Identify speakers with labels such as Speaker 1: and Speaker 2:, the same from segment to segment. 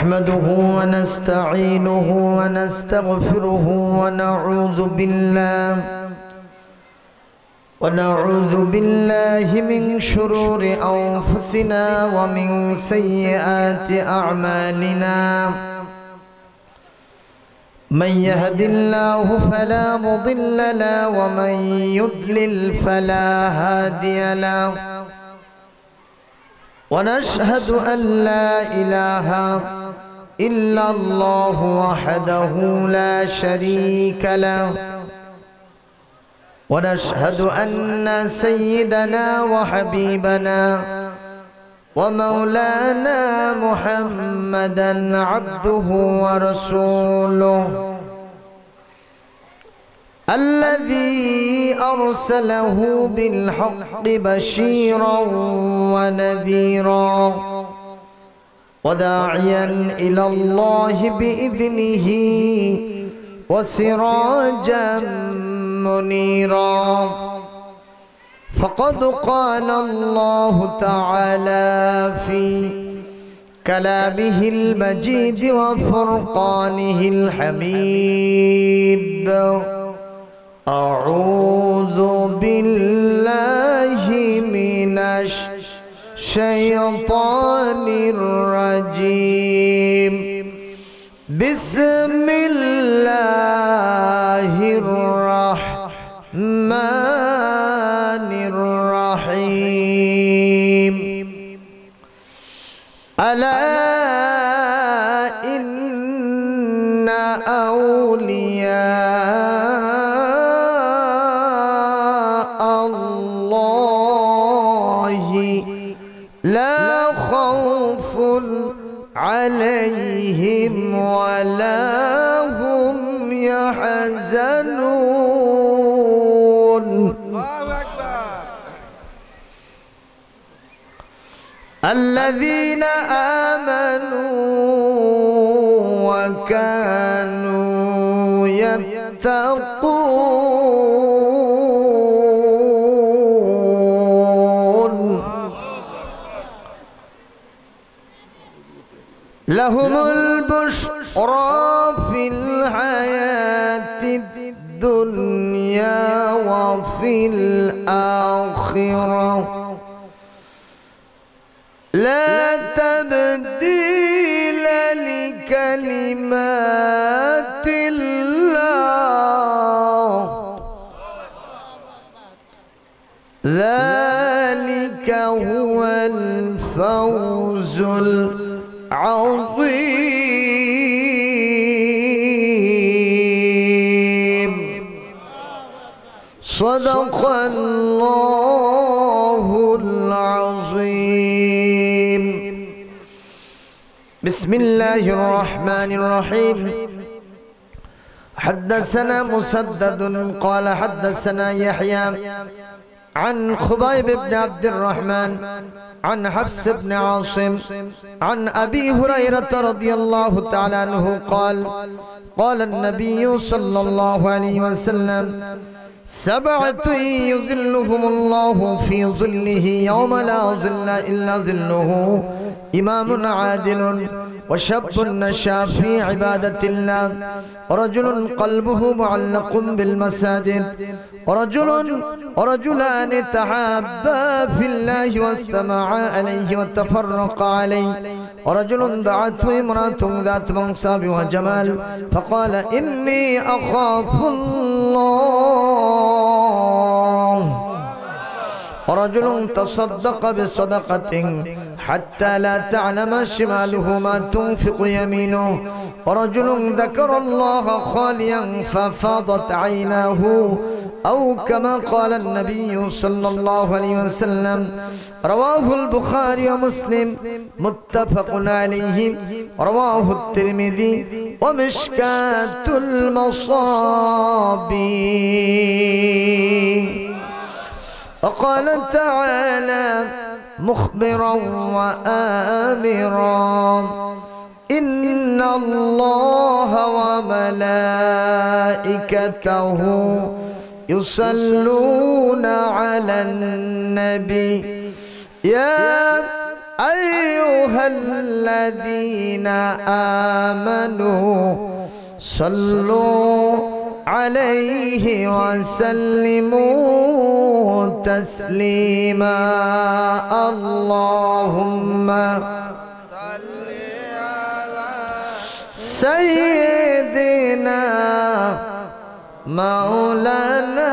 Speaker 1: نحمده ونستعينه ونستغفره ونعوذ بالله من شرور أنفسنا ومن سيئات أعمالنا من يهد الله فلا مضل له ومن يضلل فلا هادي له ونشهد أن لا إله إلا الله وحده لا شريك له ونشهد أن سيدنا وحبيبنا ومولانا محمدا عبده ورسوله الذي أرسله بالحق بشيرا ونذيرا وداعيا إلى الله بإذنه وسراجا منيرا فقد قال الله تعالى في كلامه المجيد وفرقانه الحميد أعوذ بالله من الشيطان الرجيم بسم الله الرحمن الرحيم ألا إن أولياء الله لا خوف عليهم ولا هم يحزنون الذين آمنوا وكانوا يتقون لهم البشرى في الحياة الدنيا وفي الآخرة لا تبديل لكلمات الله ذلك هو الفوز العظيم صدق الله العظيم بسم الله الرحمن الرحيم حدثنا مسدد قال حدثنا يحيى عن خبيب بن عبد الرحمن عن حفص بن عاصم عن أبي هريرة رضي الله تعالى عنه قال قال النبي صلى الله عليه وسلم سبعة يظلهم الله في ظله يوم لا ظل إلا ظله إمام عادل وشاب نشا في عبادة الله ورجل قلبه معلق بالمساجد ورجلان تحابا في الله واستمعا عليه وتفرقا عليه ورجل دعته امرأة ذات منصب وجمال فقال إني أخاف الله ورجل تصدق بصدقة حتى لا تعلم شماله ما تنفق يمينه ورجل ذكر الله خاليا ففاضت عيناه أو كما قال النبي صلى الله عليه وسلم رواه البخاري ومسلم متفق عليه رواه الترمذي ومشكاة المصابيح وقال تعالى مخبرا وآمرا إن الله وملائكته يصلون على النبي يا আইয়ুহাল্লাযীনা আমানু সাল্লু আলাইহি ওয়া সাল্লিমু তাসলিমা আল্লাহুম্মা সাল্লি আলা সাইয়্যিদিনা মাওলানা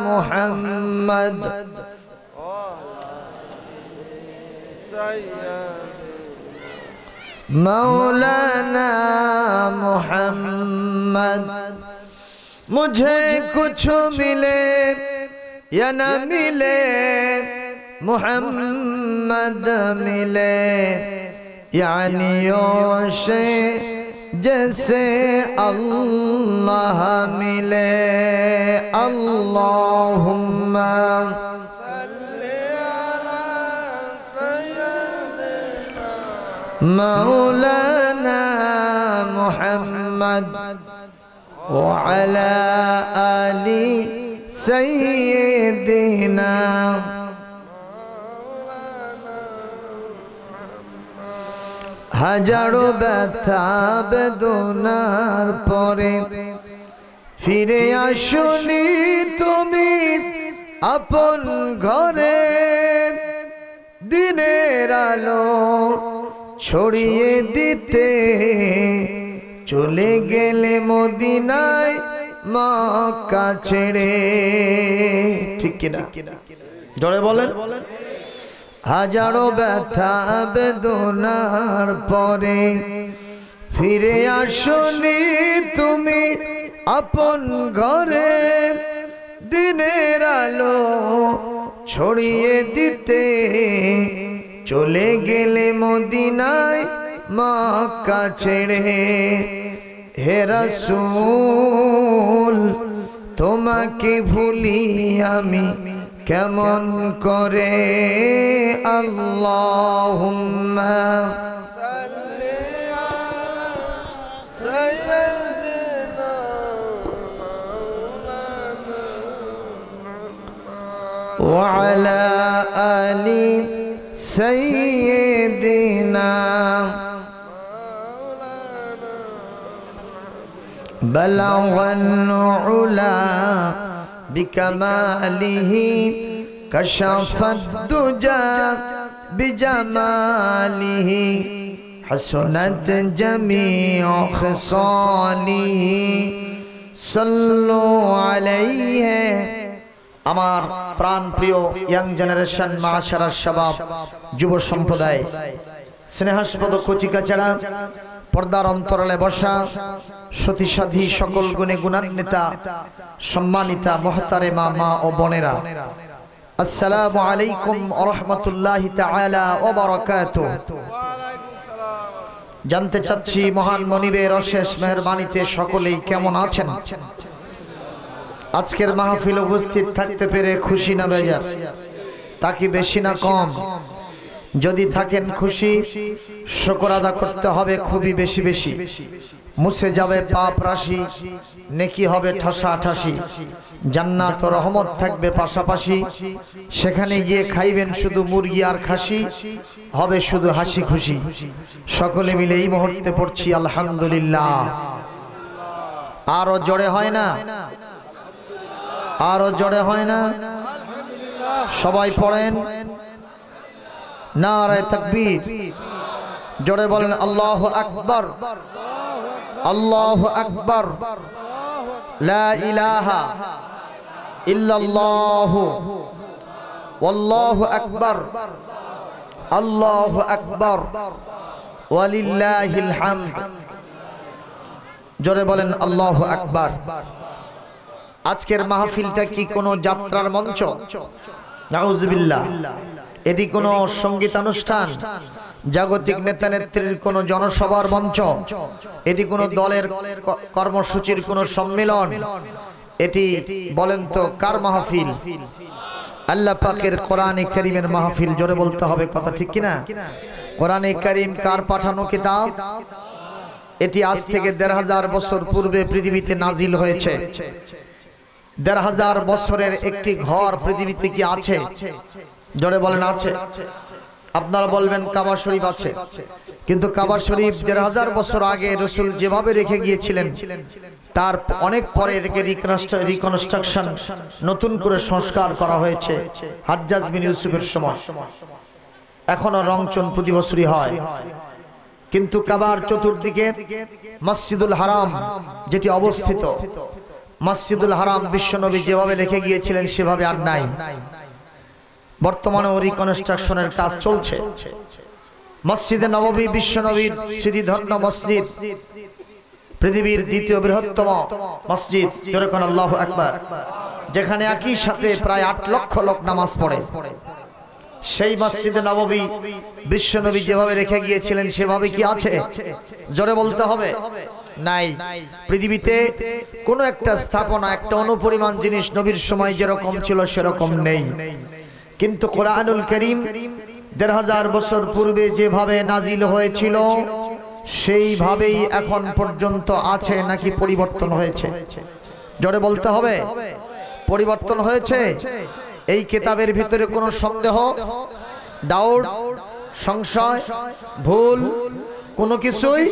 Speaker 1: মুহাম্মদ मौलाना मोहम्मद। मुझे कुछ मिले या न मिले मोहम्मद मिले, यानी से जैसे अल्लाह मिले। अल्लाहुम्मा मौलाना मुहम्मद व अला आलि सय्यिदिना। হাজারো ব্যথা বেদনার পরে ফিরে আসুনি তুমি আপন ঘরে, দিনের আলো ছড়িয়ে দিতে চলে গেলে মদিনায় মক্কা ছেড়ে। ঠিক কিনা? জোরে বলেন। হাজারো ব্যথা বেদনার পরে ফিরে আসনি তুমি আপন ঘরে, দিনের আলো ছড়িয়ে দিতে চলে গেলে মদিনায় মক্কা ছেড়ে। হে রাসূল তোমাকে ভুলি আমি কেমন করে। আল্লাহুম্মা সাল্লি আলা সাইয়্যিদিনা মাওলানা ওয়া আলা আলি سيدنا بلغ العلا بكماله كشف الدجى بجماله حسنت جميع خصاله صلوا عليه। আমার প্রাণ প্রিয় ইয়াং জেনারেশন মাশাআল্লাহ শাবাব যুব সম্প্রদায়, স্নেহাস্পদ কচিকাচারা, পর্দার অন্তরালে বসা সতী সাধী সকল গুণে গুণান্বিতা সম্মানিতা মুহতারেমা মা ও বোনেরা, আসসালামু আলাইকুম ওয়া রাহমাতুল্লাহি তাআলা ওয়া বারাকাতুহু। জানতে চাচ্ছি মহান মনিবের অশেষ মেহেরবানিতে সকলেই কেমন আছেন? আজকের মাহফিল উপস্থিত থাকতে পেরে খুশি না বেজার? তা কি বেশি না কম? যদি থাকেন খুশি, শুকর আদা করতে হবে খুবই বেশি বেশি। মুছে যাবে পাপ রাশি, নেকি হবে ঠাসাঠাসি, জান্নাত ও রহমত থাকবে পাশাপাশি। সেখানে গিয়ে খাইবেন শুধু মুরগি আর খাসি, হবে শুধু হাসি খুশি। সকলে মিলে এই মুহূর্তে পড়ছি আলহামদুলিল্লাহ। আরো জোরে হয় না? আরো জোরে হয় না? সবাই পড়েন নারায়ে তাকবীর। জোরে বলেন আল্লাহু আকবার, আল্লাহু আকবার, লা ইলাহা ইল্লাল্লাহু ওয়াল্লাহু আকবার, আল্লাহু আকবার ওয়ালিল্লাহিল হামদ। জোরে বলেন আল্লাহু আকবার। আজকের মাহফিলটা কি কোনো যাত্রার মঞ্চ? নাউজুবিল্লাহ। এটি কোনো সঙ্গীতানুষ্ঠান, জাগতিক নেতা নেত্রীর কোনো জনসভার মঞ্চ, এটি কোনো দলের কর্মসূচির কোনো সম্মেলন? এটি বলেন তো কার মাহফিল? আল্লাহ পাকের কোরআনে কারীমের মাহফিল। জোরে বলতে হবে কথা, ঠিক কিনা? কোরআনে কারীম কার পাঠানো কিতাব? এটি আজ থেকে ১৫০০ বছর পূর্বে পৃথিবীতে নাজিল হয়েছে। ১৫০০ বছরের একটি ঘর পৃথিবীতে কি আছে? জোরে বলেন আছে? আপনারা বলবেন কাবা শরীফ আছে, কিন্তু কাবা শরীফ ১৫০০ বছর আগে রাসূল যেভাবে রেখে গিয়েছিলেন তার অনেক পরে এটাকে রিকনস্ট্রাকশন নতুন করে সংস্কার করা হয়েছে হাজ্জাজ বিন ইউসুফের সময়। এখনো রংচং প্রতি বছরই হয়, কিন্তু কাবার চতুর্দিকে মসজিদুল হারাম যেটি অবস্থিত, মসজিদুল হারাম বিশ্বনবী যেভাবে রেখে গিয়েছিলেন সেভাবে আর নাই। বর্তমানে রিকনস্ট্রাকশনের কাজ চলছে। মসজিদে নববী বিশ্বনবীর স্মৃতিধন্য মসজিদ, পৃথিবীর দ্বিতীয় বৃহত্তম মসজিদ, যেরকম আল্লাহু আকবার, যেখানে একই সাথে প্রায় ৮ লক্ষ লোক নামাজ পড়ে। সেই মসজিদে নববী বিশ্বনবী যেভাবে রেখে গিয়েছিলেন সেভাবে কি আছে? জোরে বলতে হবে, নাই। পৃথিবীতে কোনো একটা স্থাপনা, একটা অনুপরিমাণ জিনিস নবীর সময় যেরকম ছিল সেরকম নেই। কিন্তু কোরআনুল কারীম ১৫০০ বছর পূর্বে যেভাবে নাজিল হয়েছিল সেইভাবেই এখন পর্যন্ত আছে নাকি পরিবর্তন হয়েছে? জোরে বলতে হবে, পরিবর্তন হয়েছে। এই কিতাবের ভিতরে কোনো সন্দেহ, ডাউট, সংশয়, ভুল কোনো কিছুই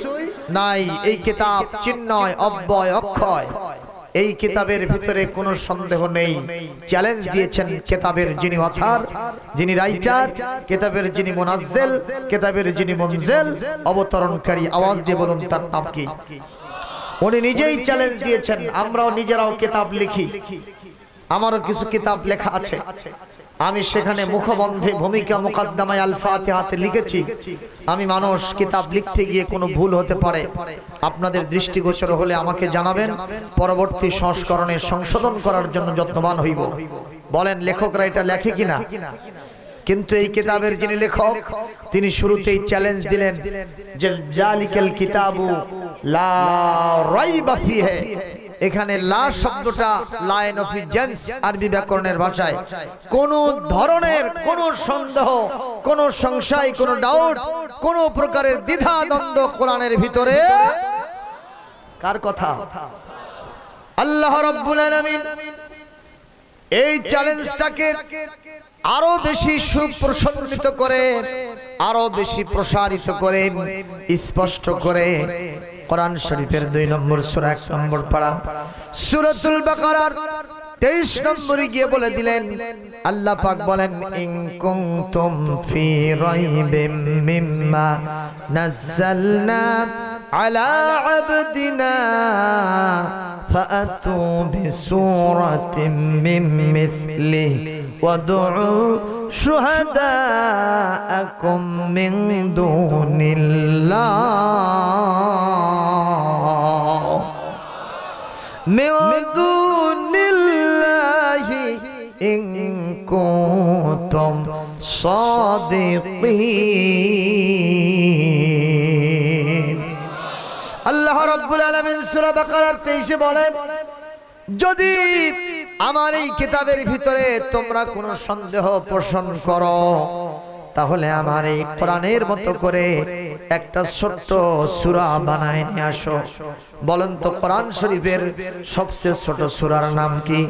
Speaker 1: নাই। এই কিতাব চিন্ময়, অব্যয়, অক্ষয়। এই কিতাবের ভিতরে কোনো সন্দেহ নেই। চ্যালেঞ্জ দিয়েছেন কিতাবের যিনি অথর, যিনি রাইটার, কিতাবের যিনি মুনাজ্জিল, কিতাবের যিনি মুনজিল, অবতরণকারী। আওয়াজ দিয়ে বলুন তার নাম কি? উনি নিজেই চ্যালেঞ্জ দিয়েছেন। আমরাও নিজেরাও কিতাব লিখি, আমারও কিছু কিতাব লেখা আছে। আমি সেখানে মুখবন্ধে ভূমিকা মুকদ্দমায় আল ফাতিহাতে লিখেছি, আমি মানুষ, কিতাব লিখতে গিয়ে কোনো ভুল হতে পারে, আপনাদের দৃষ্টিগোচর হলে আমাকে জানাবেন, পরবর্তী সংস্করণে সংশোধন করার জন্য যত্নবান হইব। বলেন লেখকরা এটা লেখে কিনা? কিন্তু এই কিতাবের যিনি লেখক তিনি শুরুতেই চ্যালেঞ্জ দিলেন যে জালিকাল কিতাবু লা রাইবা ফিহি। এখানে লা শব্দটা লাইন অফ জেন্স, আরবি ব্যাকরণের ভাষায় কোন ধরনের কোন সন্দেহ, কোন সংশয়, কোন ডাউট, কোন প্রকারের দ্বিধা দ্বন্দ্ব কোরআনের ভিতরে। কার কথা? আল্লাহ রাব্বুল আলামিন এই চ্যালেঞ্জটাকে আরো বেশি সুপ্রসন্নিত করে, আরো বেশি প্রসারিত করে, স্পষ্ট করে কোরআন শরীফের ২ নম্বর সূরা ১ নম্বর পারা সূরাতুল বাকারার ২৩ নম্বরে গিয়ে বলে দিলেন, আল্লাহ পাক বলেন, ইন কুনতুম ফি রাইবিম মিম্মা নাযালনা আলা আবদিনা ফাআতু বিসূরাতিন মিন মিথলিহি ওয়াদউ শুহাদাআকুম মিন দুনিল্লাহ মিন দুনিল্লাহি ইন কুনতুম সাদিকিন। আল্লাহ রাব্বুল আলামিন সূরা বাকারার ২৩ বলেন, যদি আমার এই কিতাবের ভিতরে তোমরা কোনো সন্দেহ পোষণ করো তাহলে আমার এই কোরআনের মতো করে একটা ছোট্ট সূরা বানায় নিয়ে আসো। বলেন তো কোরআন শরীফের সবচেয়ে ছোট সূরার নাম কি?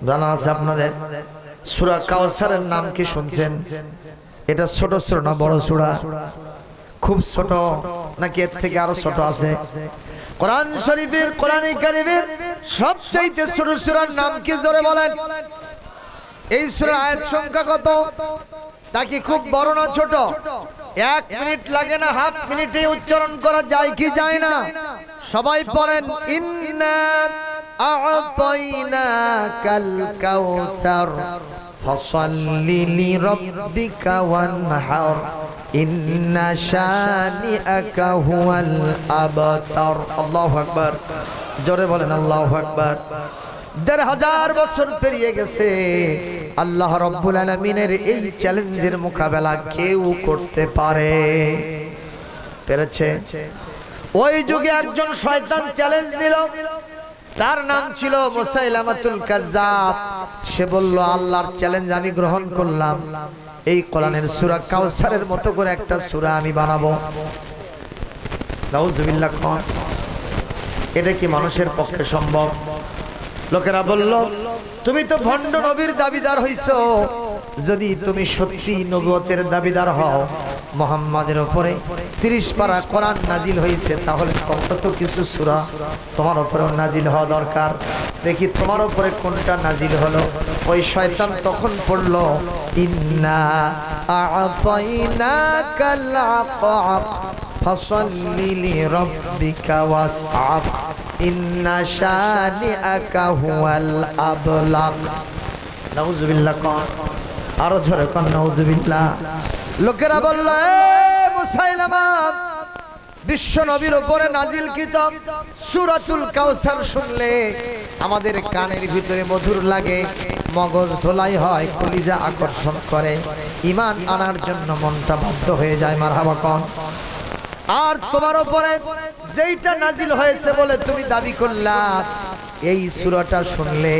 Speaker 1: জানা আছে আপনাদের? সূরা কাউসারের নাম কি শুনছেন? এটা ছোট সূরা না বড় সূরা? খুব ছোট নাকি এর থেকে আরো ছোট আছে? কোরআন শরীফের, কোরআনে কারীমের সবচেয়ে ছোট সূরার নাম কি? জোরে বলেন। এই সূরার আয়াত সংখ্যা কত? নাকি খুব বড় না ছোট? 1 মিনিট লাগে না, হাফ মিনিটে উচ্চারণ করা যায় কি যায় না? সবাই পড়েন, ইন্না আ'তাইনাকাল কাউসার ফাসাল্লি লিরাব্বিকা ওয়ানহার ইন্না শানিআকা হুয়াল আবতার। আল্লাহু আকবার। জোরে বলেন আল্লাহু আকবার। ১৫০০ বছর পেরিয়ে গেছে, আল্লাহ রাব্বুল আলামিনের এই চ্যালেঞ্জের মোকাবেলা কেউ করতে পারে? পেরেছে? ওই যুগে একজন শয়তান চ্যালেঞ্জ নিল, তার নাম ছিল মুসাইলামাতুল কাজ্জাব। সে বলল, আল্লাহর চ্যালেঞ্জ আমি গ্রহণ করলাম, এই কোরআনের সূরা কাউসারের মতো করে একটা সূরা আমি বানাবো। নাউযুবিল্লাহ। এটা কি মানুষের পক্ষে সম্ভব? লোকেরা বলল, তুমি তো ভণ্ড নবীর দাবিদার হইছো, যদি তুমি সত্যি নবুয়তের দাবিদার হও, মুহাম্মাদের উপরে 30 পারা কোরআন নাজিল হয়েছে, তাহলে কত কিছু সূরা তোমার উপরেও নাজিল হওয়া দরকার। দেখি তোমার উপরে কোনটা নাজিল হলো। ওই শয়তান তখন পড়লো ইন্না আ'তাইনাকাল আ'তাক ফাসাল্লি লিরাব্বিকা ওয়াসআক ইন্না শানিআকা হুয়াল আবলাগ। নাউযুবিল্লাহ। আরো জোরে কোন নাউযুবিল্লাহ। লোকেরা বলল, মুসাইলামা, বিশ্ব নবীর উপরে নাজিল কিতাব সূরাতুল কাউসার শুনলে আমাদের কানের ভিতরে মধুর লাগে, মগজ ধোলাই হয়, কলিজা আকর্ষণ করে, ঈমান আনার জন্য মনটা বাধ্য হয়ে যায়। মারহাবা কোন। আর তোমার উপরে যেইটা নাজিল হয়েছে বলে তুমি দাবি করলা, এই সূরাটা শুনলে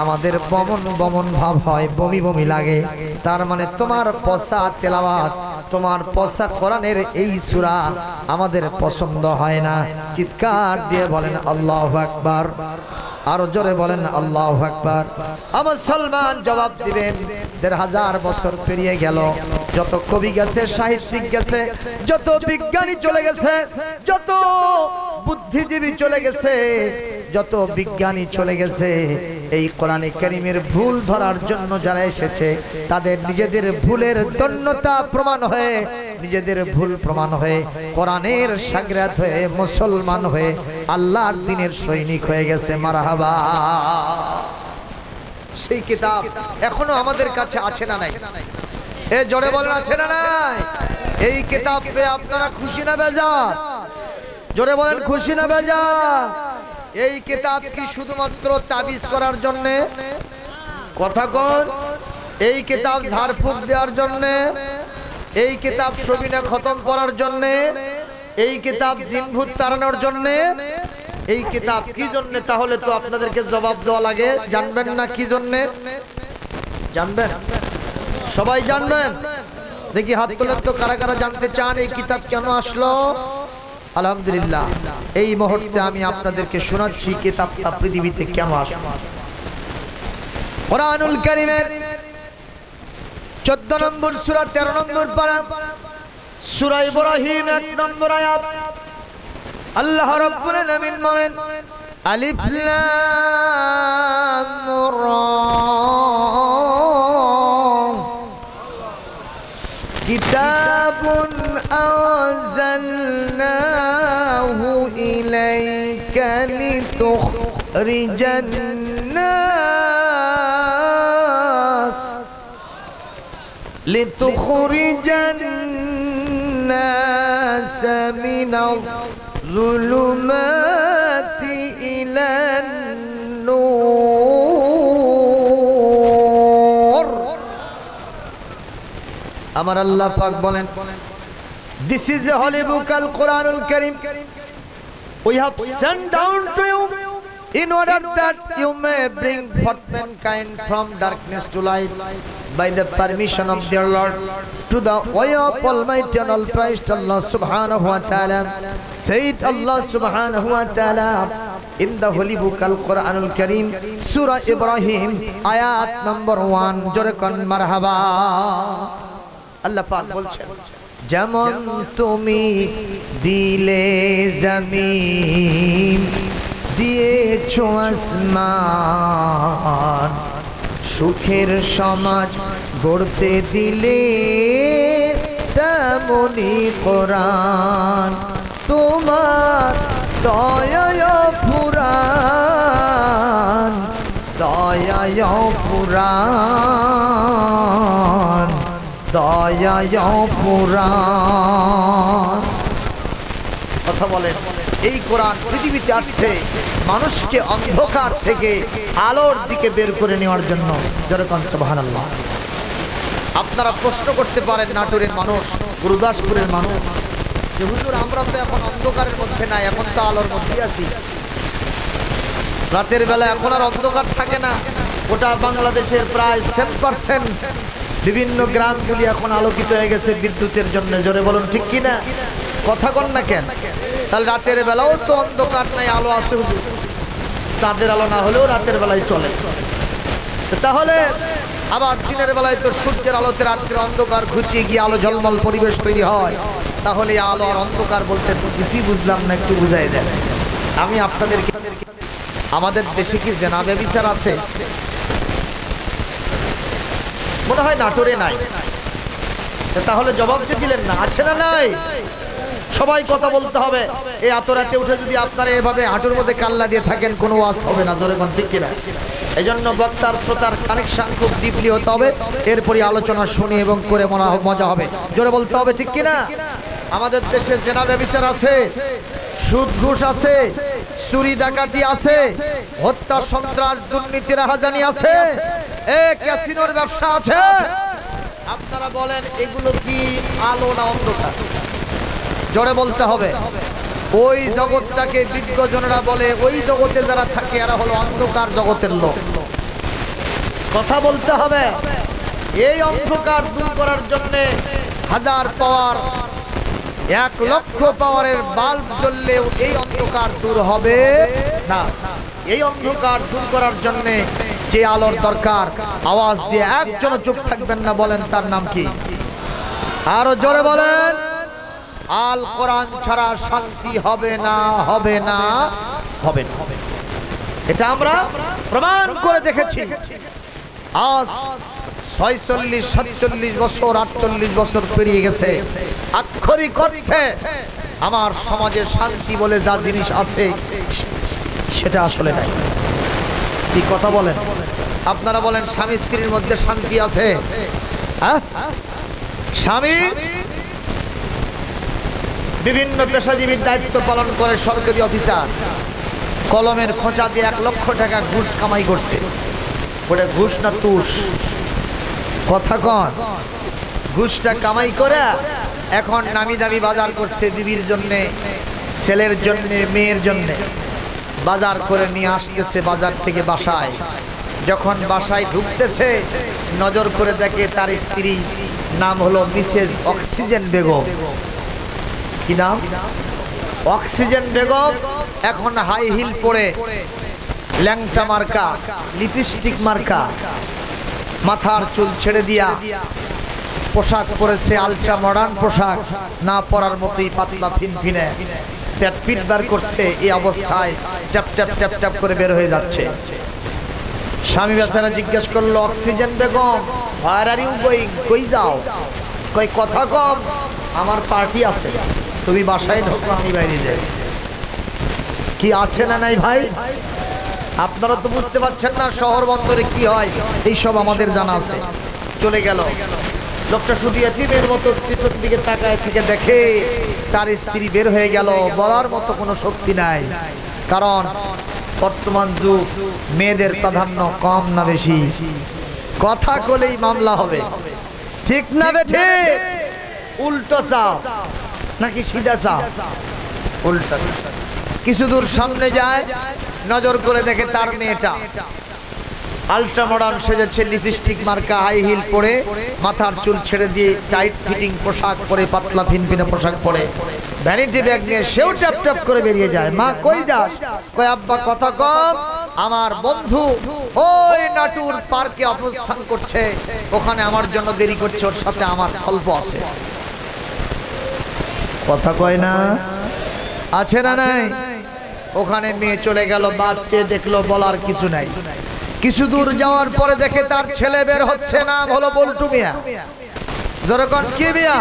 Speaker 1: আমাদের বমন বমন ভাব হয়, বমি বমি লাগে। তার মানে তোমার পসা তেলাওয়াত, তোমার পসা কোরআনের এই সূরা আমাদের পছন্দ হয় না। চিৎকার দিয়ে বলেন আল্লাহু আকবার। আরো জোরে বলেন আল্লাহু আকবার। আমার মুসলমান জবাব দিবেন, ১৫০০ বছর পেরিয়ে গেল, যত কবি গেছে, সাহিত্যিক গেছে, যত বিজ্ঞানী চলে গেছে, যত বুদ্ধিজীবী চলে গেছে, যত বিজ্ঞানী চলে গেছে, এই কোরআনে কারীমের ভুল ধরার জন্য যারা এসেছে, তাদের নিজেদের ভুলের দন্যতা প্রমাণ হয়ে, নিজেদের ভুল প্রমাণ হয়ে, কোরআনের শাগরেদ হয়ে, মুসলমান হয়ে, আল্লাহর দ্বীনের সৈনিক হয়ে গেছে। মারহাবা। সেই কিতাব এখনো আমাদের কাছে আছে না নাই? এ জোরে বলেন, আছে না নাই? এই কিতাব পেয়ে আপনারা খুশি না বেজার? জোরে বলেন, খুশি না বেজার? এই কিতাব কি শুধুমাত্র তাবিজ করার জন্য? কথা কোন? এই কিতাব ঝাড়ফুঁক দেওয়ার জন্য? এই কিতাব সবিনা খতম করার জন্য? এই কিতাব জিনভূত তাড়ানোর জন্য? এই কিতাব কি জন্য? তাহলে তো আপনাদেরকে জবাব দেওয়া লাগে। জানবেন না কি জন্য? জানবেন? সবাই জানবেন? দেখি হাত তোলেন তো কারা কারা জানতে চান এই কিতাব কেন আসলো। আলহামদুলিল্লাহ, এই মুহূর্তে আমি আপনাদেরকে শোনাচ্ছি কিতাবটা পৃথিবীতে কেন আসলো। কোরআনুল কারীমের 14 নম্বর সূরা 13 নম্বর পারা, সূরা ইব্রাহিম 1 নম্বর আয়াত, আল্লাহ রাব্বুল আলামিন বলেন, আলিফ লাম রা কিতাবুন আনজালনাহু ইলাইকা লিতুখরিজান নাস মিনাল যুলুমাতি ইলান নূর। আমার আল্লাহ পাক বলেন, this is the holy book al-Quranul Karim we have sent down to you in order that you may bring forth mankind from darkness to light by the permission of their Lord to the way of Almighty and all-praised Allah subhanahu wa ta'ala. Said Allah subhanahu wa ta'ala in the holy book al-Quranul Karim, Surah Ibrahim, ayat number 1. Jorekon marhaba. Allah পাক বলছেন, যেমন তুমি দিলে জমিন, দিয়েছো আসমান, সুখের সমাজ গড়তে দিলে, তেমনি কোরআন তোমার দয়ায় পুরাণ, দয়ায় পুরাণ, দয়ায় পুরাণ। কথা বলেন, এই কোরআন পৃথিবীতে আসছে মানুষকে অন্ধকার থেকে আলোর দিকে বের করে নেওয়ার জন্য। যেরকম সুবহানাল্লাহ। আপনারা প্রশ্ন করতে পারেন, নাটোরের মানুষ, গুরুদাসপুরের মানুষ, যে হুজুর আমরা তো এখন অন্ধকারের মধ্যে নাই, এখন তো আলোর মধ্যে আছি। রাতের বেলা এখন আর অন্ধকার থাকে না। গোটা বাংলাদেশের প্রায় 7% বিভিন্ন গ্রামগুলি এখন আলোকিত হয়ে গেছে বিদ্যুতের জন্য। জোরে বলুন ঠিক কিনা? কথা কন না কেন? তাহলে রাতের বেলাও তো অন্ধকার নাই, আলো আছে হুজুর। চাঁদের আলো না হলেও রাতের বেলায় চলে। তাহলে আবার দিনের বেলায় তো সূর্যের আলোতে রাত্রে অন্ধকার ঘুচিয়ে গিয়ে আলো ঝলমল পরিবেশ তৈরি হয়। তাহলে আলো আর অন্ধকার বলতে কিছুই বুঝলাম না, একটু বুঝাই দেন। আমি আপনাদেরকে, আমাদের দেশে কি জেনা ব্যভিচার আছে? মনে হয় নাটোরে নাই। তাহলে জবাব দিয়ে দিলেন না, আছে না নাই? সবাই কথা বলতে হবে। এই এত রাতে উঠে যদি আপনারা এভাবে হাঁটুর মধ্যে কাল্লা দিয়ে থাকেন, কোনো ওয়াজ হবে না। জোরে কোন ঠিক কিনা? এই জন্য বক্তার শ্রোতার কানেকশন খুব ডিপলি হতে হবে, এরপরই আলোচনা শুনি এবং করে মজা হবে। জোরে বলতে হবে, ঠিক কিনা? আমাদের দেশে জেনা ব্যভিচার আছে, সুদ ঘুষ আছে, চুরি ডাকাতি আছে, হত্যা সন্ত্রাস দুর্নীতি রাহাজানি আছে, ক্যাসিনোর ব্যবসা আছে। আপনারা বলেন এগুলো কি আলো না অন্ধকার? জোরে বলতে হবে। ওই জগৎটাকে বিজ্ঞজনরা বলে ওই জগতে যারা থাকে এরা হলো অন্ধকার জগতের লোক। কথা বলতে হবে। এই অন্ধকার দূর করার জন্য 1000 পাওয়ার 1 লক্ষ পাওয়ারের বাল্ব জ্বললেও এই অন্ধকার দূর হবে না। এই অন্ধকার দূর করার জন্য যে আলোর দরকার, আওয়াজ দিয়ে একজন চুপ থাকবেন না, বলেন তার নাম কি? আরো জোরে বলেন। আল কোরআন ছাড়া শান্তি হবে না, হবে না, হবে না। এটা আমরা প্রমাণ করে দেখেছি। আজ 46, 47 বছর, 48 বছর পেরিয়ে গেছে। আক্ষরিক অর্থে আমার সমাজে শান্তি বলে যা জিনিস আছে সেটা আসলে নাই। কি কথা বলেন? আপনারা বলেন স্বামী স্ত্রীর মধ্যে শান্তি আছে? হ্যাঁ, স্বামী বিভিন্ন পেশাজীবীর দায়িত্ব পালন করে, সরকারি অফিসার, কলমের খোঁচা দিয়ে 1 লক্ষ টাকা ঘুষ কামাই করছে। ওটা ঘুষ না তুষ? কথা কন। ঘুষটা কামাই করে এখন নামি দামি বাজার করছে বিবির জন্যে, ছেলের জন্যে, মেয়ের জন্যে বাজার করে নিয়ে আসতেছে বাজার থেকে বাসায়। যখন বাসায় ঢুকতেছে নজর করে দেখে তার স্ত্রী নাম হলো মিসেস অক্সিজেন বেগম। কি নাম? অক্সিজেন বেগম। এখন হাই হিল পরে, ল্যাংটা মার্কা, লিপস্টিক মার্কা, মাথার চুল ছেড়ে দিয়া পোশাক পরেছে, আলট্রা মডার্ন পোশাক, না পরার মতোই পাতলা ফিনফিনে, পেট পিট বার করছে। এই অবস্থায় ট্যাপ ট্যাপ ট্যাপ ট্যাপ করে বের হয়ে যাচ্ছে। স্বামী বেচারা জিজ্ঞেস করলো, অক্সিজেন বেগম, হোয়ার আর ইউ গোয়িং? কই যাও? কই কথা কম, আমার পার্টি আছে, তুমি বাসায় ঢোকো, আমি বাইরে যাই। কি আছে না নাই ভাই? আপনারা তো বুঝতে পারছেন না শহর বন্দরে কি হয়, এইসব আমাদের জানা আছে। চলে গেল লোকটা, শুধু এতিমের মতো পিছন দিকে তাকায় থেকে দেখে তার স্ত্রী বের হয়ে গেল। বলার মতো কোনো শক্তি নাই, কারণ বর্তমান যুগ মেয়েদের প্রাধান্য কম না বেশি? কথা বলেই মামলা হবে, ঠিক না বেঠে? উল্টো চাও নাকি সিধা চাও? উল্টো। কিছু দূর সামনে যায়, নজর করে দেখে তার মেয়েটা আলট্রা মডার্ন সেজেছে, লিপস্টিক মার্কা, হাই হিল পরে, মাথার চুল ছেড়ে দিয়ে টাইট ফিটিং পোশাক পরে, পাতলা ফিনফিনে পোশাক পরে, ভ্যানিটি ব্যাগ নিয়ে সেও ট্যাপ ট্যাপ করে বেরিয়ে যায়। মা কই যাস? কই আব্বা কথা কম, আমার বন্ধু ওই নাটুর পার্কে অবস্থান করছে, ওখানে আমার জন্য দেরি করছে, ওর সাথে আমার গল্প আছে। কথা কয় না? আছে না নাই? ওখানে মেয়ে চলে গেল, বাদ পেয়ে দেখলো বলার কিছু নাই। কিছু দূর যাওয়ার পরে দেখে তার ছেলে বের হচ্ছে, নাম হলো বল্টু মিয়া। যেরকম কি মিয়া?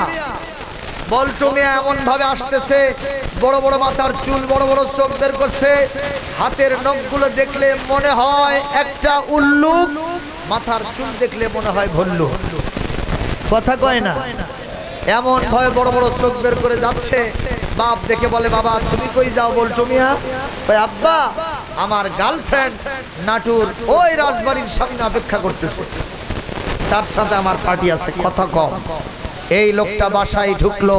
Speaker 1: বল্টু মিয়া এমন ভাবে আসতেছে, বড় বড় মাথার চুল, বড় বড় চোখ বের করছে, হাতের নখগুলো দেখলে মনে হয় একটা উল্লুক, মাথার চুল দেখলে মনে হয় ভল্লুক। কথা কয় না? এমন ভাবে বড় বড় চোখ বের করে যাচ্ছে। বাপ দেখে বলে, বাবা তুমি কই যাও বল্টু মিয়া? কই আব্বা, আমার গার্লফ্রেন্ড নাটুর ওই রাজবাড়ির সামনে অপেক্ষা করতেছে, তার সাথে আমার পার্টি আছে। কথা কম। এই লোকটা বাসায় ঢুকলো,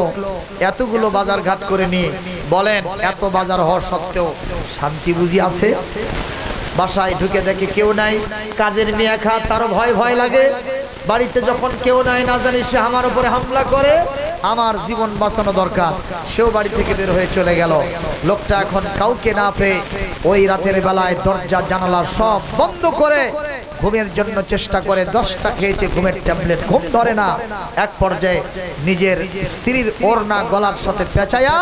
Speaker 1: এতগুলো বাজার ঘাট করে নিয়ে, বলেন এত বাজার হওয়া সত্ত্বেও শান্তি বুঝি আছে? বাসায় ঢুকে দেখে কেউ নাই, কাজের মেয়ে খা, তারও ভয় ভয় লাগে। বাড়িতে যখন কেউ নাই, না জানি সে আমার উপরে হামলা করে, আমার জীবন বাঁচানো দরকার, সেও বাড়ি থেকে বের হয়ে চলে গেল। লোকটা এখন কাউকে না পেয়ে ওই রাতের বেলায় দরজা জানালা সব বন্ধ করে ঘুমের জন্য চেষ্টা করে, 10টা খেয়েছে ঘুমের ট্যাবলেট, ঘুম ধরে না। এক পর্যায়ে নিজের স্ত্রীর ওড়না গলার সাথে পেঁচায়া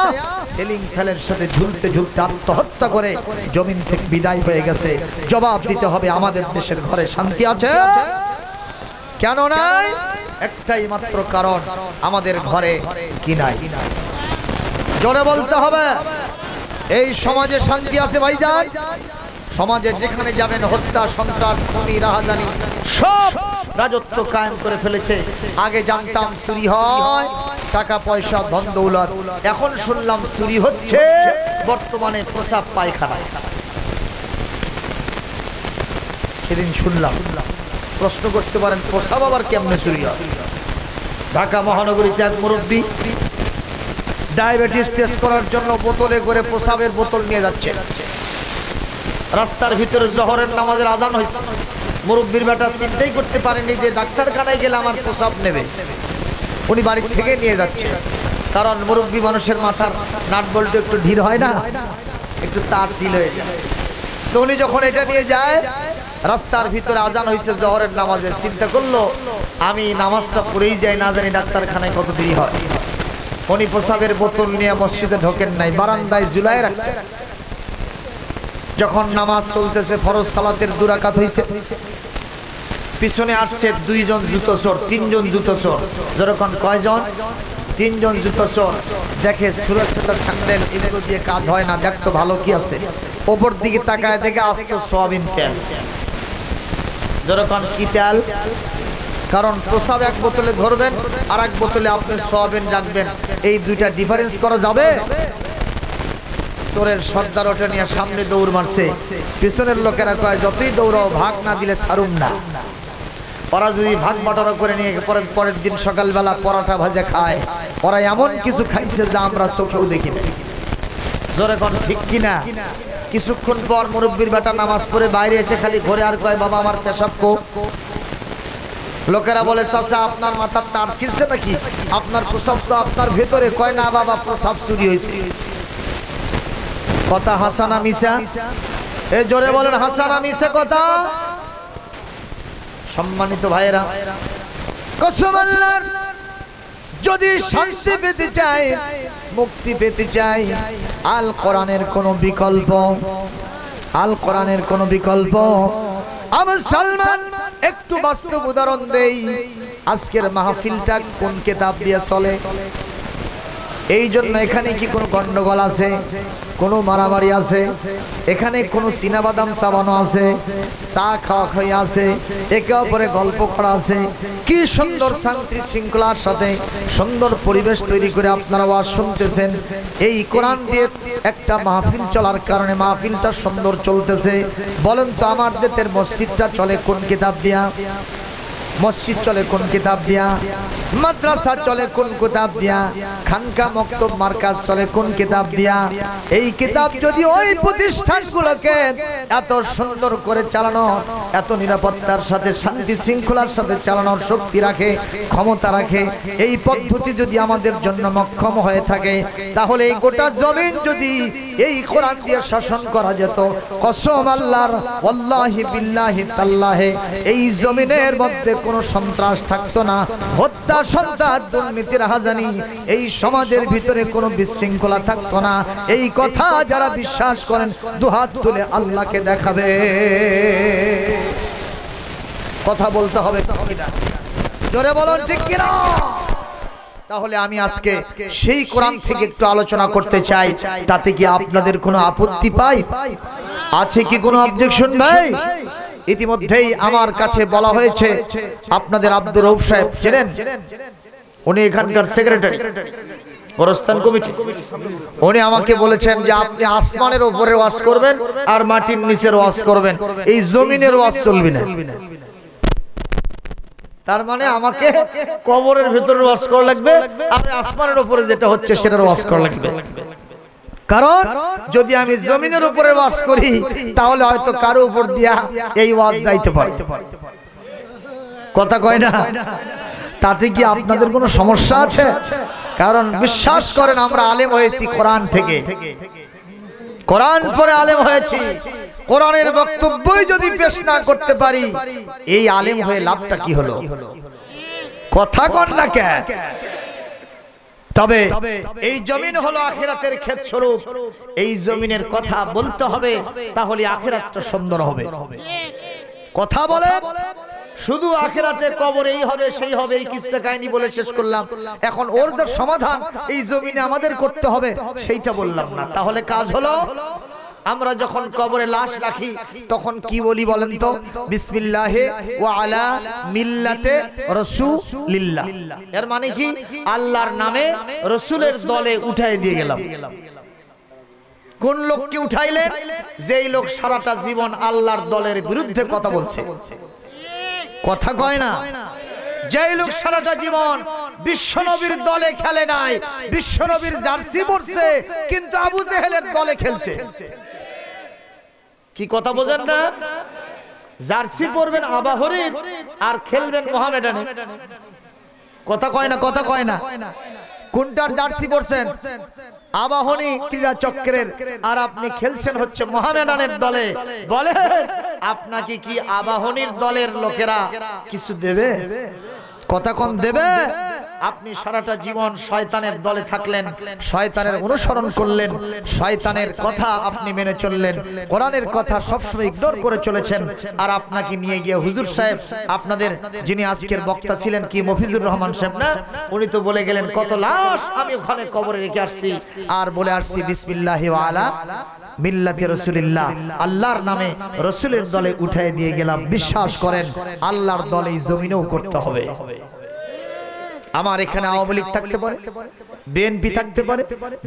Speaker 1: সিলিং ফ্যানের সাথে ঝুলতে ঝুলতে আত্মহত্যা করে জমিন থেকে বিদায় হয়ে গেছে। জবাব দিতে হবে, আমাদের দেশের ঘরে শান্তি আছে কেন নাই? একটাই মাত্র কারণ, আমাদের ঘরে কি নাই? জোরে বলতে হবে। এই সমাজে শান্তি আছে ভাইজান? সমাজে যেখানে যাবেন হত্যা, সন্ত্রাস, খুনি, রাহাজানি সব রাজত্ব কায়েম করে ফেলেছে। আগে জানতাম চুরি হয়, টাকা পয়সা ধন দৌলত, এখন শুনলাম চুরি হচ্ছে বর্তমানে প্রসাব পায়খানায়। সেদিন শুনলাম, প্রশ্ন করতে পারেন প্রসাব আবার কেমনে চুরি হয়? ঢাকা মহানগরীতে এক মুরব্বী ডায়াবেটিস টেস্ট করার জন্য বোতলে করে প্রসাবের বোতল নিয়ে যাচ্ছে। রাস্তার ভিতরে জোহরের নামাজের আজান হয়েছে। মুরব্বীর বেটা চিন্তাই করতে পারেনি যে ডাক্তারখানায় গেলে আমার প্রসাব নেবে। উনি বাড়ি থেকে নিয়ে যাচ্ছে, কারণ মুরব্বী মানুষের মাথার নাট বল্টু একটু ঢিল হয় না, একটু তার ঢিল হয়ে যায়। তো উনি যখন এটা নিয়ে যায়, রাস্তার ভিতরে আজান হয়েছে জোহরের নামাজের, চিন্তা করলো আমি নামাজটা পড়েই যাই, না জানি ডাক্তারখানায় কত দেরি হয়। উনি প্রসাবের বোতল নিয়ে মসজিদে ঢোকেন নাই, বারান্দায় ঝুলাই রাখছে। যখন নামাজ চলতেছে, ফরজ সালাতের 2 রাকাত হয়েছে, পিছনে আসছে 2 জন জুতো চোর, 3 জন জুতো চোর। যখন কয়জন? 3 জন জুতো চোর। দেখে সুরক্ষিত স্যান্ডেল, এগুলো দিয়ে কাজ হয় না, দেখতো ভালো কি আছে। ওপর দিকে তাকায় দেখে আসতো সোয়াবিন তেল। যখন কি তেল? কারণ প্রসাব এক বোতলে ধরবেন, আর এক বোতলে আপনি সোয়াবিন রাখবেন, এই দুইটা ডিফারেন্স করা যাবে? চোরের সর্দার ওটা নিয়ে সামনে দৌড় মারছে। পিছনের লোকেরা কয় যতই দৌড়াও ভাগ না দিলে ছাড়ুন না। ওরা যদি ভাগ বাটোয়ারা করে নিয়ে পরের দিন সকালবেলা পরোটা ভাজা খায়, ওরা এমন কিছু খাইছে যা আমরা চোখেও দেখি না। জোরে কোন ঠিক কিনা? কিছুক্ষণ পর মুরব্বীর বেটা নামাজ পড়ে বাইরে এসে খালি ঘরে আর কয় বাবা আমার পেশাব কো। লোকেরা বলে চাচা আপনার মাথার তার ছিঁড়ছে নাকি? আপনার প্রসাব তো আপনার ভেতরে। কয় না বাবা, প্রসাব চুরি হয়েছে। কথা হাসানা মিশা? এই জোরে বলেন হাসানা মিশা কথা? সম্মানিত ভাইরা, কসম আল্লাহর, যদি শান্তি পেতে চাই, মুক্তি পেতে চাই, আল কোরআনের কোনো বিকল্প, আল কোরআনের কোনো বিকল্প। আমার সালমান একটু বাস্তব উদাহরণ দেই। আজকের মাহফিলটা কোন কিতাব দিয়ে চলে? এই জন্য এখানে কি কোনো গন্ডগোল আছে? কোনো মারামারি আছে? এখানে কোনো চীনাবাদাম চাবানো আছে? চা খাওয়া খাওয়া আছে? একে অপরে গল্প করা আছে? কি সুন্দর শান্তি শৃঙ্খলার সাথে সুন্দর পরিবেশ তৈরি করে আপনারা ওয়াজ শুনতেছেন। এই কোরআন দিয়ে একটা মাহফিল চলার কারণে মাহফিলটা সুন্দর চলতেছে। বলেন তো আমার দেশের মসজিদটা চলে কোন কিতাব দিয়া? মসজিদ চলে কোন কিতাব দিয়া? মাদ্রাসা চলে কোন কিতাব দিয়া? খানকা মক্তব মার্কাজ চলে কোন কিতাব দিয়া? এই কিতাব যদি ওই প্রতিষ্ঠানগুলোকে এত সুন্দর করে চালানো, এত নিরাপত্তার সাথে শান্তি শৃঙ্খলার সাথে চালানোর শক্তি রাখে, ক্ষমতা রাখে, এই পদ্ধতি যদি আমাদের জন্য মক্ষম হয়ে থাকে, তাহলে এই গোটা জমিন যদি এই কোরআন দিয়ে শাসন করা যেত, কসম আল্লাহর, ওয়াল্লাহি বিল্লাহি তাল্লাহি, এই জমিনের মধ্যে কোনো সন্ত্রাস থাকতো না, হত্যা, সন্ত্রাস, দুর্নীতি, রাহাজানি এই সমাজের ভিতরে কোনো বিশৃঙ্খলা থাকতো না। এই কথা যারা বিশ্বাস করেন দুহাত তুলে আল্লাহকে দেখাবে। কথা বলতে হবে কিনা? জোরে বলুন ঠিক কিনা? তাহলে আমি আজকে সেই কোরআন থেকে একটু আলোচনা করতে চাই। তাতে কি আপনাদের কোনো আপত্তি পাই? আছে কি কোনো অবজেকশন ভাই? ইতিমধ্যেই আমার কাছে বলা হয়েছে, আপনাদের আব্দুর রউফ সাহেব চেনেন? উনি এখানকার সেক্রেটারি, গোরস্থান কমিটি। উনি আমাকে বলেছেন যে আপনি আসমানের উপরে ওয়াজ করবেন আর মাটির নিচের ওয়াজ করবেন, এই জমিনের ওয়াজ চলবে না। তার মানে আমাকে কবরের ভিতরে ওয়াজ করা লাগবে, আর আসমানের উপরে যেটা হচ্ছে সেটার ওয়াজ করা লাগবে। কারণ যদি আমি জমিনের উপরে ওয়াজ করি, তাহলে হয়তো কারো উপর দিয়া এই ওয়াজ যাইতে পারে। কথা কয় না? তাতে কি আপনাদের কোনো সমস্যা আছে? কারণ বিশ্বাস করেন আমরা আলেম হয়েছি কোরআন থেকে। কোরআন পড়ে আলেম হয়েছি, কোরআনের বক্তব্যই যদি পেশ না করতে পারি, এই আলেম হয়ে লাভটা কি হলো? কথা কন না কে? তবে এই জমিন হলো আখিরাতের ক্ষেত স্বরূপ, এই জমিনের কথা বলতে হবে, তাহলে আখিরাতটা সুন্দর হবে। কথা বলে শুধু আখিরাতে কবরে এই হবে সেই হবে এই কিসসা কাহিনী বলে শেষ করলাম। এখন ওর সমাধান এই জমিনে আমাদের করতে হবে সেইটা বললাম না, তাহলে কাজ হলো আমরা যখন কবরে লাশ রাখি তখন কি বলি বলেন তো? বিসমিল্লাহে ওয়া আলা মিল্লাতে রাসূলিল্লাহ। এর মানে কি? আল্লাহর নামে রাসূলের দলে উঠাই দিয়ে গেলাম। কোন লোককে উঠাইলেন? যেই লোক সারাটা জীবন আল্লাহর দলের বিরুদ্ধে কথা বলছে। কথা কয় না? যেই লোক সারাটা জীবন বিশ্বনবীর দলে খেলে নাই, বিশ্বনবীর জার্সি পরছে কিন্তু আবু জেহেলের দলে খেলছে। কি কথা বোঝেন না? জার্সি পরবেন আবাহরীর আর খেলবেন মোহামেডানে। কথা কয় না? কথা কয় না? কোনটার জার্সি পরছেন? আবাহনী ক্রীড়া চক্রের, আর আপনি খেলছেন হচ্ছে মোহামেডানের দলে। বলে আপনাকে কি আবাহনীর দলের লোকেরা কিছু দেবে? কথা কোন দেবে? আপনি সারাটা জীবন শয়তানের দলে থাকলেন, শয়তানের অনুসরণ করলেন, শয়তানের কথা আপনি মেনে চললেন, কোরআনের কথা সবসময় ইগনোর করে চলেছেন। আর আপনাকে নিয়ে গিয়ে হুজুর সাহেব, আপনাদের যিনি আজকের বক্তা ছিলেন কি মফিজুর রহমান সাহেব না, উনি তো বলে গেলেন কত লাশ আমি ওখানে কবরে রেখে আসছি, আর বলে আসছি বিসমিল্লাহি ওয়া আলা মিল্লাতি রাসূলিল্লাহ, আল্লাহর নামে রাসূলের দলে উঠায় দিয়ে গেলাম। বিশ্বাস করেন আল্লাহর দলে জমিনেও করতে হবে। আমার এখানে আওয়ামী লীগ থাকতে পারে, বিএনপি থাকতে পারে,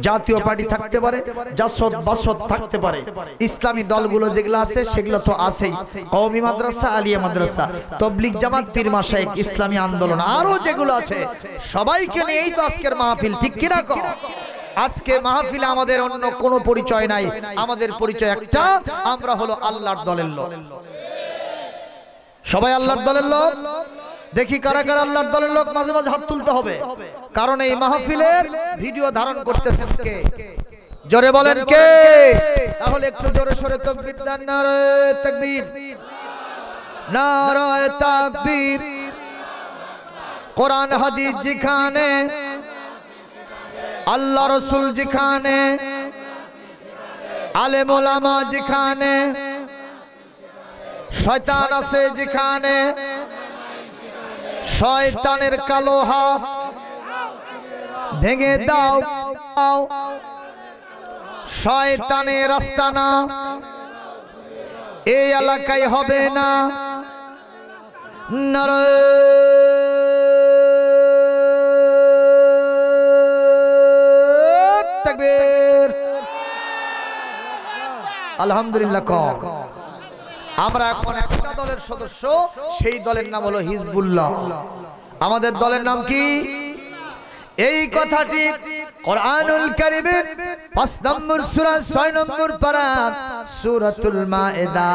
Speaker 1: জাতীয় পার্টি থাকতে পারে, জাসদ বাসদ থাকতে পারে, ইসলামী দলগুলো যেগুলো আছে সেগুলো তো আছেই, কওমি মাদ্রাসা, আলিয়া মাদ্রাসা, তাবলীগ জামাত, পীর মাশায়েখ, ইসলামী আন্দোলন, আরো যেগুলো আছে সবাইকে নিয়েই তো আজকের মাহফিল। ঠিক কি না? আজকে মাহফিলে আমাদের অন্য কোনো পরিচয় নাই, আমাদের পরিচয় একটা, আমরা হলো আল্লাহর দলের লোক। সবাই আল্লাহর দলের লোক। দেখি কারা কারা আল্লাহর দলের লোক, মাঝে মাঝে হাত তুলতে হবে, কারণ এই মাহফিলের ভিডিও ধারণ করতেছেন কে? জোরে বলেন কে? তাহলে একটু জোরে সোরে তাকবীর দেন। নারায়ে তাকবীর, নারায়ে তাকবীর। কোরআন হাদিস যেখানে, আল্লাহ রাসূল যেখানে, আলেম ওলামা যেখানে, শয়তান আছে যেখানে, শয়তানের কালো হাত ভেঙে দাও, শয়তানের আস্তানা এই এলাকায় হবে না। নারায়ে তাকবীর, আলহামদুলিল্লাহ। আমরা এখন একটা দলের সদস্য, সেই দলের নাম হলো হিজবুল্লাহ। আমাদের দলের নাম কি? এই কথাটি কোরআনুল কারীমের ৫ নম্বর সূরা ৬ নম্বর পারা সূরাতুল মায়েদা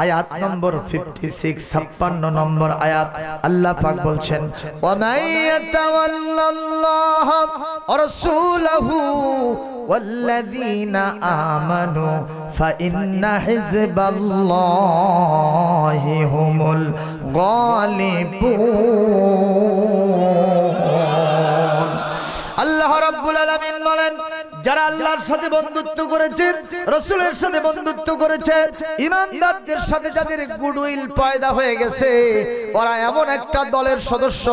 Speaker 1: আয়াত নম্বর 56 ৫৬ নম্বর আয়াত আল্লাহ পাক বলছেন, ওয়া মাইয়াতাওয়াল্লাল্লাহ ওয়া রাসূলহু ওয়াল্লাযীনা আমানু ফাইন্না হিজবাল্লাহি হুমুল গালিবুন। আল্লাহ রাব্বুল আলামিন বলেন, যারা আল্লাহর সাথে বন্ধুত্ব করেছে, রাসূলের সাথে বন্ধুত্ব করেছে, ঈমানদারদের সাথে যাদের গুডউইল পয়দা হয়ে গেছে, ওরা এমন একটা দলের সদস্য,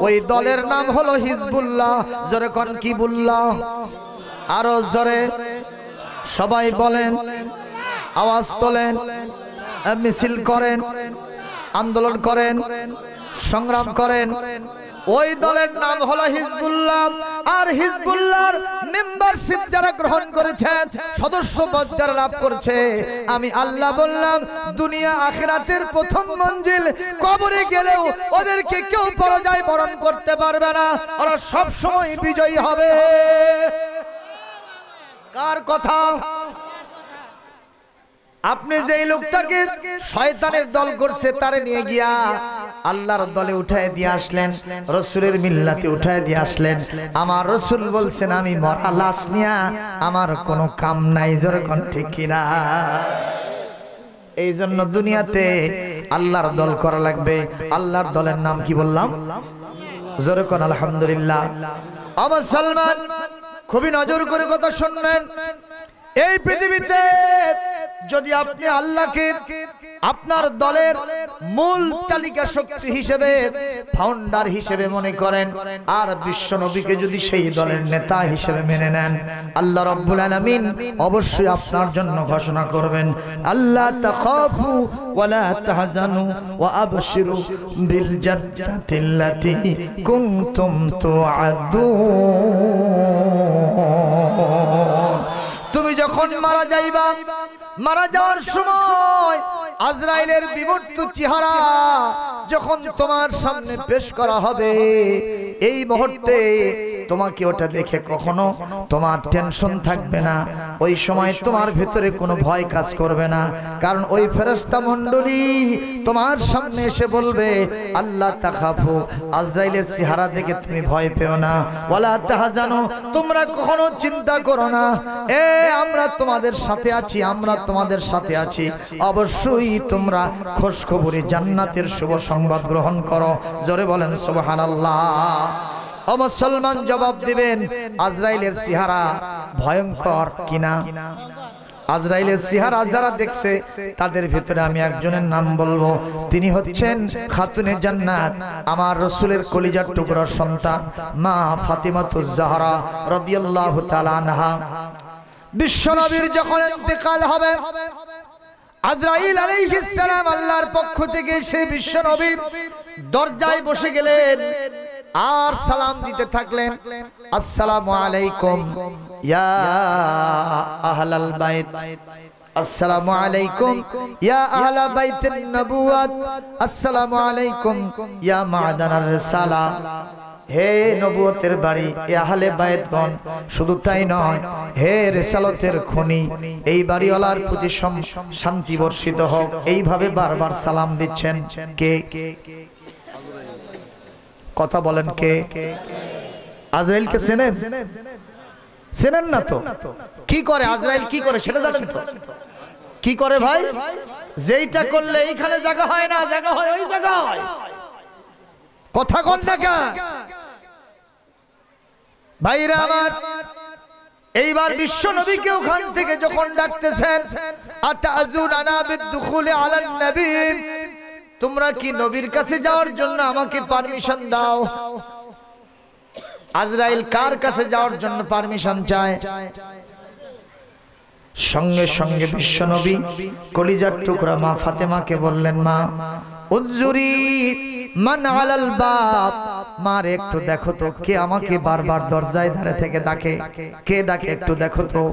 Speaker 1: ওই দলের নাম হলো হিজবুল্লাহ। জোরে কোন কি বুল্লাহ? আরো জোরে সবাই বলেন, আওয়াজ তোলেন, মিছিল করেন, আন্দোলন করেন, সংগ্রাম করেন। ওই দলের নাম হলো হিজবুল্লাহ। আর হিজবুল্লাহর মেম্বারশিপ যারা গ্রহণ করেছে, সদস্যপদ যারা লাভ করছে, আমি আল্লাহ বললাম দুনিয়া আখিরাতের প্রথম মঞ্জিল কবরে গেলেও ওদেরকে কেউ পরাজয় বরণ করতে পারবে না, ওরা সব সময় বিজয়ী হবে। কার কথা? আপনি যেই লোকটাকে শয়তানের দল করছে তারে নিয়ে গিয়া আল্লাহর দলে উঠায় দিয়ে আসলেন, রসুলের মিল্লাতে উঠায় দিয়ে আসলেন। আমার রসুল বলছেন আমি মরা লাশ নিয়া আমার কোনো কাম নাই। জোরে কোন ঠিক কিনা? এই জন্য দুনিয়াতে আল্লাহর দল করা লাগবে। আল্লাহর দলের নাম কি বললাম? জোরে কোন আলহামদুলিল্লাহ। আমার সালমান খুবই নজর করে কথা শুনবেন। এই পৃথিবীতে যদি আপনি আল্লাহকে আপনার দলের মূল তালিকা শক্তি হিসেবে, ফাউন্ডার হিসেবে মনে করেন, আর বিশ্ব নবীকে যদি সেই দলের নেতা হিসেবে মেনে নেন, আল্লাহ রাব্বুল আলামিন অবশ্যই আপনার জন্য ঘোষণা করবেন, আল্লাহ তাখাফু ওয়ালা তাহজানু ওয়া আবশিরু বিল জান্নাতিল্লাতী কুনতুম তুআদুন। তুমি যখন মারা যাইবা, মারা যাওয়ার সময় আজরাইলের বিবর্ত চেহারা যখন তোমার সামনে পেশ করা হবে, এই মুহূর্তে তোমাকে ওটা দেখে কখনো তোমার টেনশন থাকবে না। ওই সময় তোমার ভেতরে কোনো ভয় কাজ করবে না, কারণ ওই ফেরেশতা মণ্ডলী তোমার সামনে এসে বলবে, আল্লাহ তাখাফু, আজরাইলের চেহারা দেখে তুমি ভয় পেও না, ওয়ালা তাহজানু, তোমরা কখনো চিন্তা করো না, আমরা তোমাদের সাথে আছি, আমরা তোমাদের সাথে আছি। অবশ্যই তোমরা খোঁজখবরে জান্নাতের শুভ সংবাদ গ্রহণ করো। জোরে বলেন সুবহানাল্লাহ। ও মুসলমান জবাব দিবেন, আজরাইলের চেহারা ভয়ঙ্কর কিনা? আজরাইলের চেহারা যারা দেখছে তাদের ভিতরে আমি একজনের নাম বলবো, তিনি হচ্ছেন খাতুনে জান্নাত, আমার রাসূলের কলিজার টুকরার সন্তান মা ফাতিমাতুজ জাহরা রাদিয়াল্লাহু তাআলা আনহা। বিশ্বনবীর যখন ইন্তেকাল হবে, আজরাইল আলাইহিস সালাম আল্লাহর পক্ষ থেকে সেই বিশ্বনবীর দরজায় বসে গেলেন আর সালাম দিতে থাকলেন, আসসালামু আলাইকুম ইয়া আহলাল বাইত, আসসালামু আলাইকুম ইয়া আহলা বাইতিন নবুওয়াত, আসসালামু আলাইকুম ইয়া মা'দানার রিসালা। হে নবুয়তের বাড়ি, এ আহলে বায়তগণ, শুধু তাই নয়, হে রিসালাতের খনি, এই বাড়িওয়ালার প্রতি শান্তি বর্ষিত হোক। এইভাবে বারবার সালাম দিচ্ছেন। কে? কথা বলেন, কে? আজরাইলকে চেনেন? চেনেন না তো? কি করে আজরাইল, কি করে সেটা জানেন তো? কি করে ভাই? যেইটা করলে এইখানে জায়গা হয় না, জায়গা হয় ওই জায়গায়। কথা কোন জায়গা? ভাইরা আমার, এইবার বিশ্ব নবীকে ওখান থেকে যখন ডাকতেছেন, আতাযুনানা বিদুখুলি আলান নবী, তোমরা কি নবীর কাছে যাওয়ার জন্য আমাকে পারমিশন দাও। আজরাইল কার কাছে যাওয়ার জন্য পারমিশন চায়? সঙ্গে সঙ্গে বিশ্বনবী কলিজার টুকরা মা ফাতেমাকে বললেন, মা উযুরি মান আলাল বাব, মার একটু দেখো তো কে আমাকে বারবার দরজায় ধারে থেকে ডাকে, কে ডাকে একটু দেখো তো।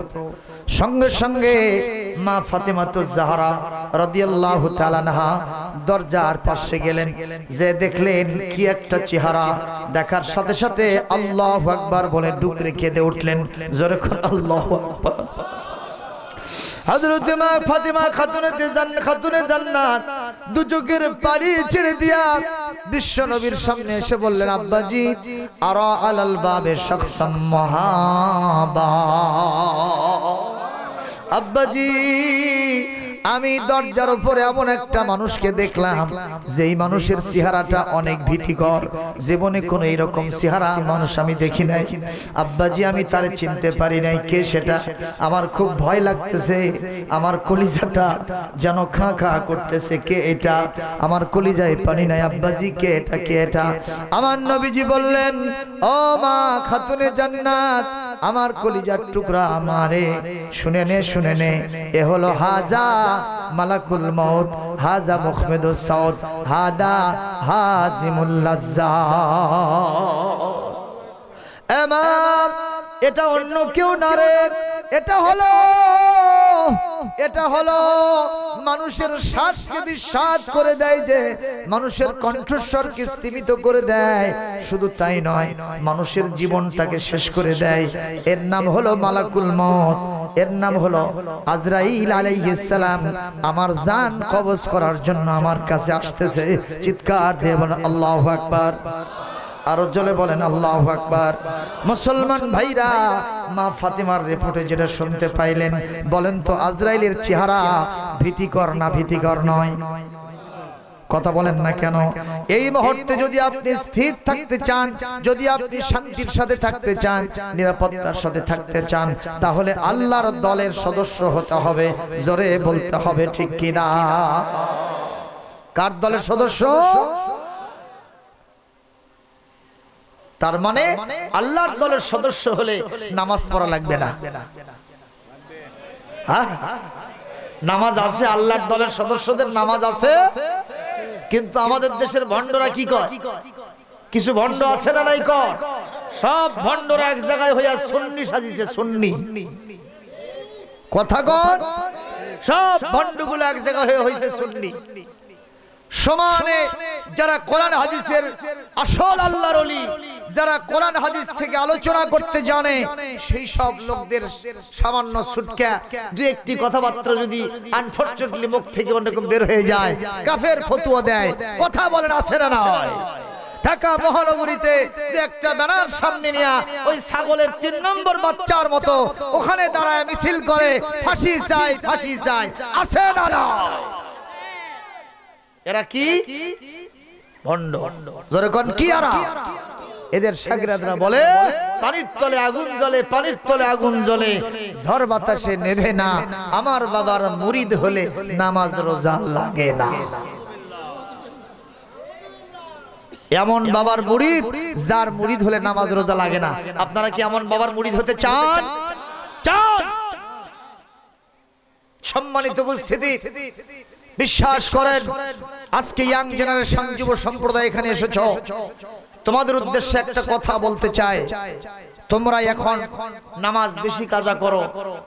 Speaker 1: সঙ্গে সঙ্গে মা ফাতেমাতুজ জাহরা রাদিয়াল্লাহু তাআলা আনহা দরজার পাশে গেলেন, যে দেখলেন কি একটা চেহারা, দেখার সাথে সাথে আল্লাহু আকবার বলে ডুকরে কেঁদে উঠলেন। জোরে করে আল্লাহু আকবার। হযরত মা ফাতেমা খাতুনে জান্নাত দু চোখের পানি ছেড়ে দিয়া বিশ্ব নবীর সামনে এসে বললেন, আব্বাজি আরা আলাল বাবে শাখসাম মাহাবা, আব্বাজি আমি দরজার উপরে এমন একটা মানুষকে দেখলাম, যেই মানুষের চেহারাটা অনেক ভীতিকর, জীবনে কোনো এরকম চেহারা মানুষ আমি দেখি নাই। আব্বাজি আমি তারে চিনতে পারি নাই, কে সেটা? আমার খুব ভয় লাগতেছে, আমার কলিজাটা যেন খা খা করতেছে, কে এটা? আমার কলিজায় পানি নাই, আব্বাজি কে এটা, কে এটা? আমার নবীজি বললেন, ও মা খাতুনে জান্নাত, আমার কলিজার টুকরা আমারে শুনে নে, শুনে নে, এ হলো হাজা মালাকুল মউত, হাজা মুখমেদুস সাউদ, হাদা হাজিমুল লাজ্জাত। এমাম, এটা অন্য কেউ না রে, এটা হলো মানুষের শ্বাসকে বিশ্বাস করে দেয়, যে মানুষের কণ্ঠস্বরকে স্তীমিত করে দেয়, শুধু তাই নয় মানুষের জীবনটাকে শেষ করে দেয়। এর নাম হলো মালাকুল মউত। এর নাম হলো আজরাইল আলাইহিস সালাম। আমার জান কবজ করার জন্য আমার কাছে আসতেছে। চিৎকার দিয়ে বলেন আল্লাহু আকবার। আরো জলে বলেন আল্লাহু আকবার। মুসলমান ভাইরা, মা ফাতিমার রিপোর্টে যেটা শুনতে পাইলেন, বলেন তো আজরাইলের চেহারা ভীতিকর না ভীতিকর নয়? কথা বলেন না কেন? এই মুহূর্তে যদি আপনি স্থির থাকতে চান, যদি আপনি শান্তির সাথে থাকতে চান, নিরাপত্তার সাথে থাকতে চান, তাহলে আল্লাহর দলের সদস্য হতে হবে। জোরে বলতে হবে ঠিক কিনা? কার দলের সদস্য? তার মানে আল্লাহর দলের সদস্য হলে নামাজ পড়া লাগবে না। হ্যাঁ, নামাজ আছে, আল্লাহর দলের সদস্যদের নামাজ আছে। কিন্তু আমাদের দেশের ভণ্ডরা কি কয়? কিছু ভণ্ড আছে না নাই কয়? সব ভণ্ডরা এক জায়গায় হইয়া সুন্নি সাজিছে, সুন্নি। কথা কয়, সব ভণ্ডগুলো এক জায়গায় হয়ে হইছে সুন্নি। সমানে যারা কোরআন হাদিসের আসল আল্লাহর ওলি, যারা কোরআন হাদিস থেকে আলোচনা করতে জানে, সেই সব লোকদের সামান্য সুটকা দুই একটি কথাবার্তা যদি আনফরচুনেটলি মুখ থেকে অন্যরকম বের হয়ে যায়, কাফের ফতোয়া দেয়। কথা বলেন আছে না নাই? ঢাকা মহানগরীতে একটা ব্যানার সামনে নিয়ে ওই ছাগলের ৩ নম্বর বাচ্চার মতো ওখানে দাঁড়ায় মিছিল করে, ফাঁসি চাই, ফাঁসি চাই। আছে না নাই? এরা কি ভণ্ড? জোরে কোন কি? এদের শাগিরাদরা বলে পানির তলে আগুন জ্বলে, পানির তলে আগুন জ্বলে, ঝড় বাতাসে নেভে না। আমার বাবার মুরিদ হলে নামাজ রোজা লাগে না। এমন বাবার মুরিদ, যার মুরিদ হলে নামাজ রোজা লাগে না। আপনারা কি এমন বাবার মুরিদ হতে চান? চান? সম্মানিত উপস্থিতি, বিশ্বাস করেন, আজকে ইয়াং জেনারেশন, যুব সম্প্রদায় এখানে এসেছো, তোমাদের উদ্দেশ্যে একটা কথা বলতে চাই। তোমরা এখন নামাজ বেশি কাজা করো।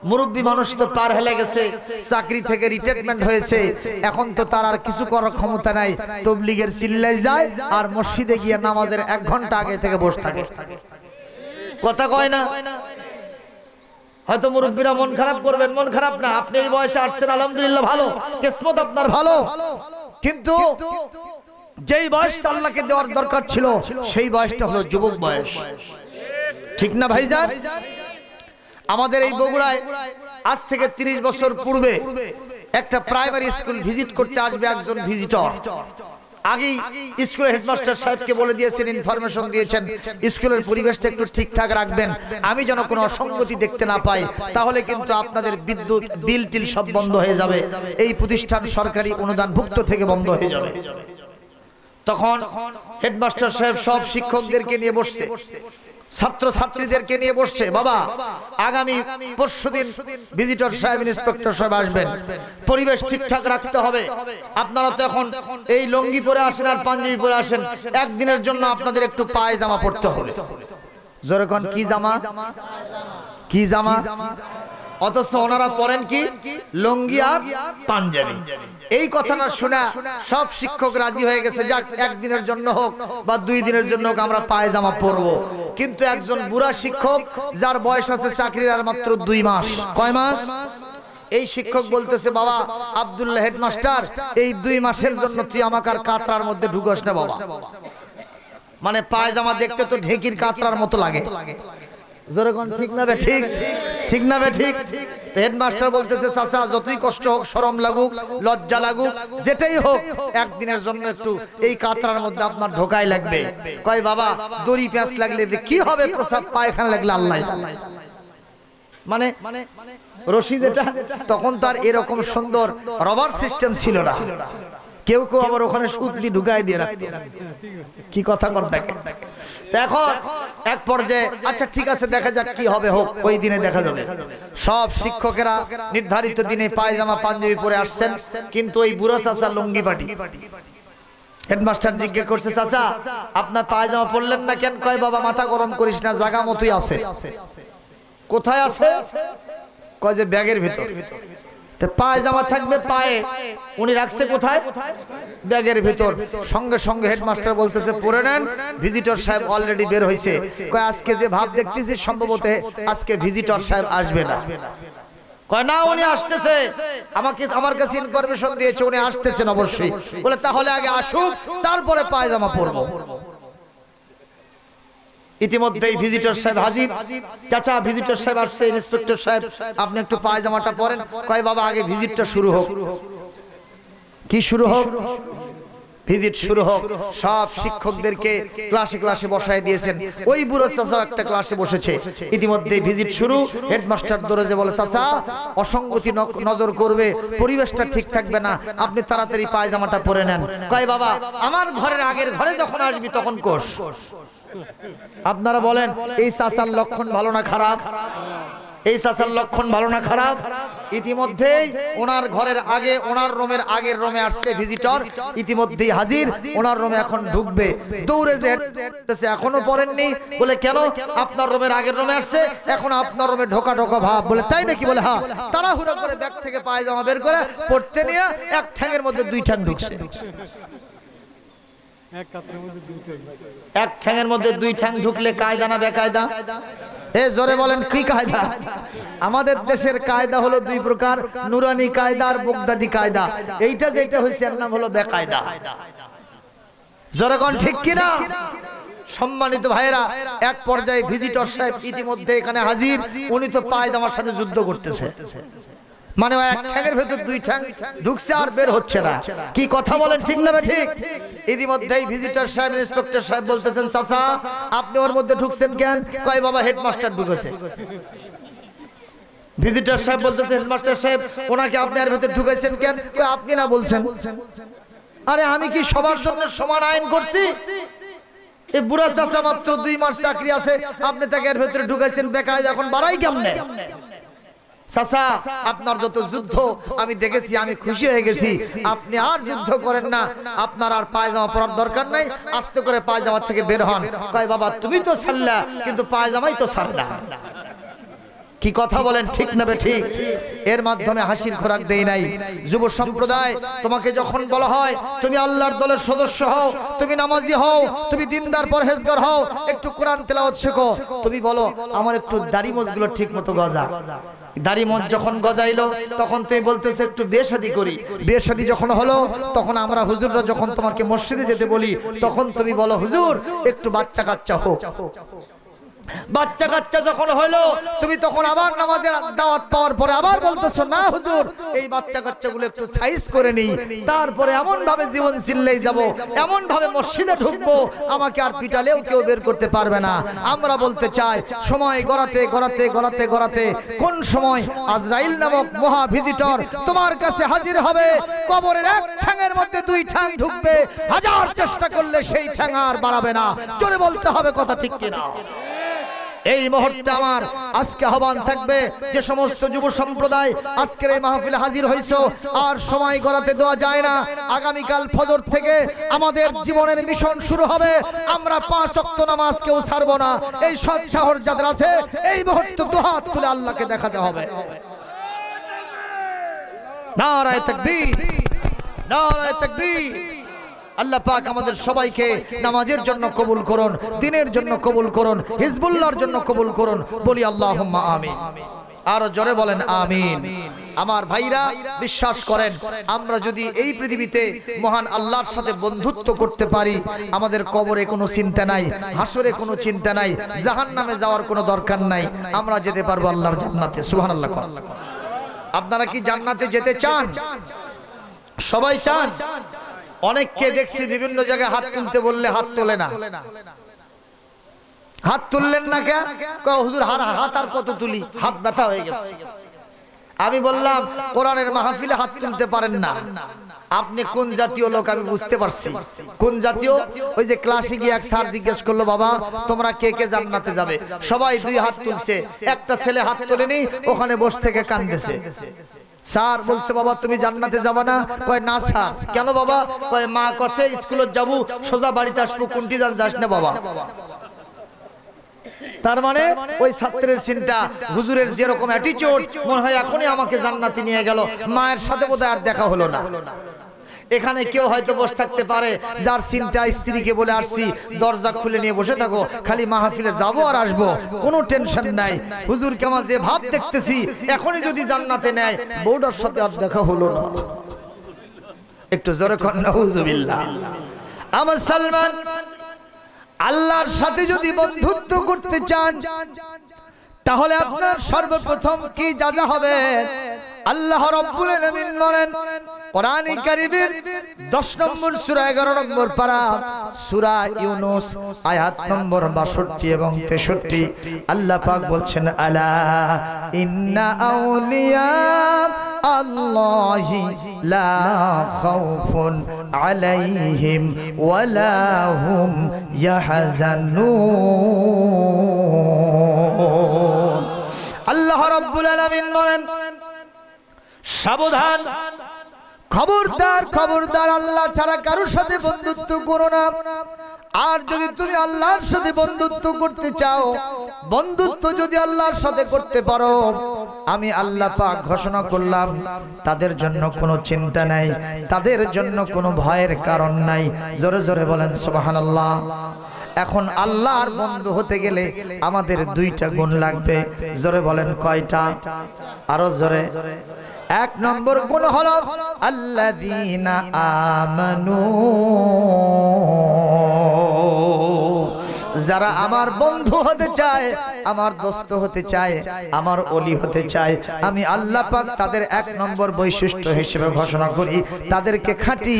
Speaker 1: মুরব্বী মানুষ তো পার হয়ে গেছে, চাকরি থেকে রিটায়ারমেন্ট হয়েছে, এখন তো তার আর কিছু করার ক্ষমতা নাই। তবলিগের চিল্লাই যায় আর মসজিদে গিয়ে নামাজের 1 ঘন্টা আগে থেকে বসে থাকে। কথা কয় না? হয়তো মুরব্বীরা মন খারাপ করবেন, মন খারাপ না, আপনি এই বয়সে আসছেন, আলহামদুলিল্লাহ, ভালো, কিসমত আপনার ভালো। কিন্তু যেই বয়সটা আল্লাহকে দেওয়ার দরকার ছিল, সেই বয়সটা হলো যুবক বয়স। ঠিক না ভাইজান? আমাদের এই বগুড়ায় আজ থেকে 30 বছর পূর্বে একটা প্রাইমারি স্কুল ভিজিট করতে আসবে একজন ভিজিটর। আগেই স্কুলের হেডমাস্টার সাহেবকে বলে দিয়েছেন, ইনফরমেশন দিয়েছেন, স্কুলের পরিবেশটা একটু ঠিকঠাক রাখবেন, আমি যেন কোনো অসঙ্গতি দেখতে না পাই, তাহলে কিন্তু আপনাদের বিদ্যুৎ বিল টিল সব বন্ধ হয়ে যাবে, এই প্রতিষ্ঠান সরকারি অনুদানভুক্ত থেকে বন্ধ হয়ে যাবে। তখন হেডমাস্টার সাহেব সব শিক্ষকদেরকে নিয়ে বসছে, ছাত্র ছাত্রীদেরকে নিয়ে বসছে, বাবা আগামী পরশুদিন ভিজিটর সাহেব, ইন্সপেক্টর সাহেব আসবেন, পরিবেশ ঠিকঠাক রাখতে হবে। আপনারা তো এখন এই লুঙ্গি পরে আসেন আর পাঞ্জাবি পরে আসেন, একদিনের জন্য আপনাদের একটু পায়জামা পরতে হবে। জোরে কোন কি জামা? কি জামা? অথচ ওনারা পরেন কি? লুঙ্গি আর পাঞ্জাবি। এই কথাটা শোনা সব শিক্ষক রাজি হয়ে গেছে, যাক একদিনের জন্য হোক বা 2 দিনের জন্য হোক আমরা পায়জামা পরবো। কিন্তু একজন বুড়া শিক্ষক, যার বয়স আছে চাকরির আর মাত্র 2 মাস। কয় মাস? এই শিক্ষক বলতেছে, বাবা আব্দুল্লাহ হেডমাস্টার, এই 2 মাসের জন্য তুই আমাকে আর কাতরার মধ্যে ঢুকোস না বাবা। মানে পায়জামা দেখতে তো ঢেকির কাতরার মতো লাগে। ঠিক না বে ঠিক? ঠিক না বে ঠিক? হেডমাস্টার বলতেছে, চাচা যতই কষ্ট হোক, শরম লাগুক, লজ্জা লাগুক, যেটাই হোক, একদিনের জন্য একটু এই কাতরার মধ্যে আপনার ঢোকাই লাগবে। কয় বাবা দড়ি প্যাঁচ লাগলে কি হবে, প্রসাব পায়খানা লাগলে আল্লাহ জানে। মানে রশি যেটা, তখন তার এরকম সুন্দর রবার সিস্টেম ছিল না। কেউ কেউ আবার ওখানে সুতলি ঢুকাই দিয়ে রাখতো। কি কথা করতেকে দেখো এক পর্যায়ে, আচ্ছা ঠিক আছে দেখা যাক কি হবে, হোক, ওই দিনে দেখা যাবে। সব শিক্ষকেরা নির্ধারিত দিনে পায়জামা পাঞ্জাবি পরে আসছেন, কিন্তু ওই বুড়া চাচা লুঙ্গি পাটি। হেডমাস্টার জিজ্ঞেস করছে, চাচা আপনার পায়জামা পরলেন না কেন? কয় বাবা মাথা গরম করিস না, জায়গা মতোই আছে। কোথায় আছে? কয় যে ব্যাগের ভিতর। পায়জামা থাকবে পায়ে, উনি রাখছে কোথায়? ব্যাগের ভিতর। সঙ্গে সঙ্গে হেডমাস্টার বলতেছে, পরে নেন, ভিজিটর সাহেব অলরেডি বের হয়েছে। কয় আজকে যে ভাব দেখতেছি সম্ভবত আজকে ভিজিটর সাহেব আসবে না। কয় না উনি আসতেছে, আমার কাছে ইনফরমেশন দিয়েছে উনি আসতেছেন অবশ্যই। বলে তাহলে আগে আসুক তারপরে পায়জামা পরবো। ইতিমধ্যেই ভিজিটর সাহেব হাজির। চাচা ভিজিটর সাহেব আসছে, ইন্সপেক্টর সাহেব আপনি একটু পায়জামাটা পরেন। কয় বাবা আগে ভিজিটটা শুরু হোক। কি শুরু হোক? ভিজিট শুরু হোক। সব শিক্ষকদেরকে ক্লাসে ক্লাসে বসায় দিয়েছেন, ওই বুড়ো চাচা একটা ক্লাসে বসেছে। ইতিমধ্যে ভিজিট শুরু। হেডমাস্টার দৌড়ে বলে চাচা অসঙ্গতি নজর করবে, পরিবেশটা ঠিক থাকবে না, আপনি তাড়াতাড়ি পায়জামাটা পরে নেন। কয় বাবা আমার ঘরের আগের ঘরে যখন আসবি তখন কোষ। আপনারা বলেন এই চাচার লক্ষণ ভালো না খারাপ? এই চাচার লক্ষণ ভালো না খারাপ? ইতিমধ্যেই ওনার ঘরের আগে, ওনার রুমের আগের রুমে আসছে ভিজিটর, ইতিমধ্যেই হাজির। ওনার রুমে এখন ঢুকবে, দৌড়ে যে এখনো পড়েননি। বলে কেন? আপনার রুমের আগের রুমে আসছে, এখন আপনার রুমে ঢোকা ঢোকা ভাব। বলে তাই নাকি? বলে হ্যাঁ। তাড়াহুড়ো করে ব্যাগ থেকে পায়জামা বের করে পড়তে নিয়ে এক ঠ্যাঙের মধ্যে দুই ঠ্যাং ঢুকছে। এক ঠ্যাঙের মধ্যে দুই ঠ্যাং ঢুকলে কায়দা না বেকায়দা? এ জোরে বলেন কি কায়দা? আমাদের দেশের কায়দা হলো দুই প্রকার, নুরানি কায়দা আর বগদাদি কায়দা। এইটা যেটা হয়েছে এর নাম হলো বেকায়দা। জোরে কোন ঠিক কিনা? সম্মানিত ভাইরা, এক পর্যায়ে ভিজিটর সাহেব ইতিমধ্যে এখানে হাজির। উনি তো পায়জামার সাথে যুদ্ধ করতেছে, মানে এক ঠ্যাঙের ভেতর দুই ঠ্যাং ঢুকছে আর বের হচ্ছে না। কি কথা বলেন ঠিক না ঠিক? ইতিমধ্যেই ভিজিটর সাহেব ইন্সপেক্টর সাহেব বলতেছেন চাচা আপনি ওর মধ্যে ঢুকছেন কেন? কয় বাবা হেডমাস্টার ঢুকেছে। ভিজিটর সাহেব বলতেছেন হেডমাস্টার সাহেব ওনাকে আপনি আর ভেতর ঢুকাইছেন কেন? কয় আপনি না বলছেন। আরে আমি কি সবার জন্য সমান আইন করছি? এই বুড়া চাচা মাত্র 2 মাস চাকরি আছে, আপনি তাকে এর ভেতরে ঢুকাইছেন, বেকায়দা এখন বাড়াই কেমনে? চাচা আপনার যত যুদ্ধ আমি দেখেছি, আমি খুশি হয়ে গেছি, আপনি আর যুদ্ধ করেন না, আপনার আর পায়জামা পরার দরকার নাই, আস্তে করে পায়জামা থেকে বের হন। কয় বাবা তুমি তো ছাড়লা, কিন্তু পায়জামাই তো ছাড়লা। কি কথা বলেন ঠিক না ঠিক? এর মাধ্যমে হাসির খোরাক দেই নাই। যুব সম্প্রদায়, তোমাকে যখন বলা হয় তুমি আল্লাহর দলের সদস্য হও, তুমি নামাজি হও, তুমি দিনদার পরহেজগার হও, একটু কোরআন তেলাওয়াত শেখো, তুমি বলো আমার একটু দাড়ি মোজগুলো ঠিক মতো গজা। দাড়ি মোজ যখন গজাইলো তখন তুমি বলতেছো একটু বিয়ে শাদী করি। বিয়ে শাদী যখন হলো তখন আমরা হুজুররা যখন তোমাকে মসজিদে যেতে বলি তখন তুমি বলো হুজুর একটু বাচ্চা কাচ্চা হোক। বাচ্চা কাচ্চা যখন হলো তুমি তখন আবার নামাজের দাওয়াত পাওয়ার পরে আবার বলতেছো না হুজুর এই বাচ্চা কাচ্চাগুলো একটু সাইজ করে নেই, তারপরে এমন ভাবে জীবন চিল্লেই যাব, এমন ভাবে মসজিদে ঢুকবো আমাকে আর পিটালেও কেউ বের করতে পারবে না। আমরা বলতে চাই সময় গড়াতে গড়াতে গড়াতে গড়াতে কোন সময় আজরাইল নামক মহা ভিজিটর তোমার কাছে হাজির হবে, কবরের এক ঠ্যাঙের মধ্যে দুই ঠ্যাং ঢুকবে, হাজার চেষ্টা করলে সেই ঠ্যাং আর বাড়াবে না। জোরে বলতে হবে কথা ঠিক কিনা? এই মুহূর্তে আমার আজকে আহ্বান থাকবে যে সমস্ত যুব সম্প্রদায় আজকের এই মাহফিলে হাজির হইছো, আর সময় গড়াতে দেওয়া যায় না। আগামীকাল ফজর থেকে আমাদের জীবনের মিশন শুরু হবে। আমরা 5 ওয়াক্ত নামাজ কেউ ছাড়বো না। এই সৎ সাহস যাদের আছে এই মুহূর্তে দুহাত তুলে আল্লাহকে দেখাতে হবে। নারায়ে তাকবীর, নারায়ে তাকবীর। আল্লাহ পাক আমাদের সবাইকে নামাজের জন্য কবুল করুন, দ্বীনের জন্য কবুল করুন, হিজবুল্লাহর জন্য কবুল করুন। বলি আল্লাহুম্মা আমিন। আর জোরে বলেন আমিন। আমার ভাইরা বিশ্বাস করেন আমরা যদি এই পৃথিবীতে মহান আল্লাহর সাথে বন্ধুত্ব করতে পারি, আমাদের কবরে কোনো চিন্তা নাই, হাসরে কোনো চিন্তা নাই, জাহান্নামে যাওয়ার কোনো দরকার নাই, আমরা যেতে পারবো আল্লাহর জান্নাতে। সুবহানাল্লাহ। আপনারা কি জান্নাতে যেতে চান? সবাই চান? অনেককে দেখছি বিভিন্ন জায়গায় হাত তুলতে বললে হাত তোলে না। হাত তুললেন না কেন? হুজুর হাত আর কত তুলি, হাত ব্যথা হয়ে গেছে। আমি বললাম কোরআনের মাহফিলে হাত তুলতে পারেন না, আপনি কোন জাতীয় লোক আমি বুঝতে পারছি। কোন জাতীয়? ওই যে ক্লাসে গিয়ে এক স্যার জিজ্ঞেস করলো বাবা তোমরা কে কে জান্নাতে যাবে? সবাই 2 হাত তুলছে, একটা ছেলে হাত তোলেনি, ওখানে বসে থেকে কাঁদতেছে। স্যার বলছে বাবা তুমি জান্নাতে যাবা না? কয় না স্যার। কেন বাবা? কয় মা কসে স্কুলে যাবো, সোজা বাড়িতে আসবো, কোনটি যাস না বাবা। তার মানে ওই ছাত্রের চিন্তা হুজুরের যেরকম অ্যাটিটিউড মনে হয় এখনই আমাকে জান্নাতে নিয়ে গেল, মায়ের সাথে বোধহয় আর দেখা হলো না। এখানে কেউ হয়তো বসে থাকতে পারে যার চিন্তা স্ত্রীকে বলে আসছি দরজা খুলে নিয়ে বসে থাকো, খালি মাহফিলে যাবো আর আসবো, কোনো টেনশন নাই। হুজুর কেমন যে ভাব দেখতেছি এখনই যদি জান্নাতে নেয়, বউটার সাথে আর দেখা হলো না। একটু জোরে কর নাউজুবিল্লাহ। আমার সালমান আল্লাহর সাথে যদি বন্ধুত্ব করতে চান তাহলে আপনার সর্বপ্রথম কি যা হবে? আল্লাহ রাব্বুল আলামিন বলেন কোরআনে কারীমের 10 নম্বর সূরা 11 নম্বর পারা সূরা ইউনূস আয়াত নম্বর 62 এবং 63 আল্লাহ পাক বলছেন আলা ইন্না আউলিয়া আল্লাহি লা খাউফুন আলাইহিম ওয়ালা হুম ইয়াহজানুন। আল্লাহ রাব্বুল আলামিন বলেন সাবধান, খবরদার খবরদার, আল্লাহ ছাড়া কারোর সাথে বন্ধুত্ব করো না। আর যদি তুমি আল্লাহর সাথে বন্ধুত্ব করতে চাও, বন্ধুত্ব যদি আল্লাহর সাথে করতে পারো, আমি আল্লাহ পাক ঘোষণা করলাম তাদের জন্য কোনো চিন্তা নাই, তাদের জন্য কোনো ভয়ের কারণ নাই। জোরে জোরে বলেন সুবহানাল্লাহ। এখন আল্লাহর বন্ধু হতে গেলে আমাদের 2টা গুণ লাগবে। জোরে বলেন কয়টা? আরো জোরে। 1 নম্বর গুণ হলো আল্লাযীনা আমানু, যারা আমার বন্ধু হতে চায়, আমার দোস্ত হতে চায়, আমার ওলি হতে চায়, আমি আল্লাহ পাক তাদের 1 নম্বর বৈশিষ্ট্য হিসেবে ঘোষণা করি তাদেরকে খাঁটি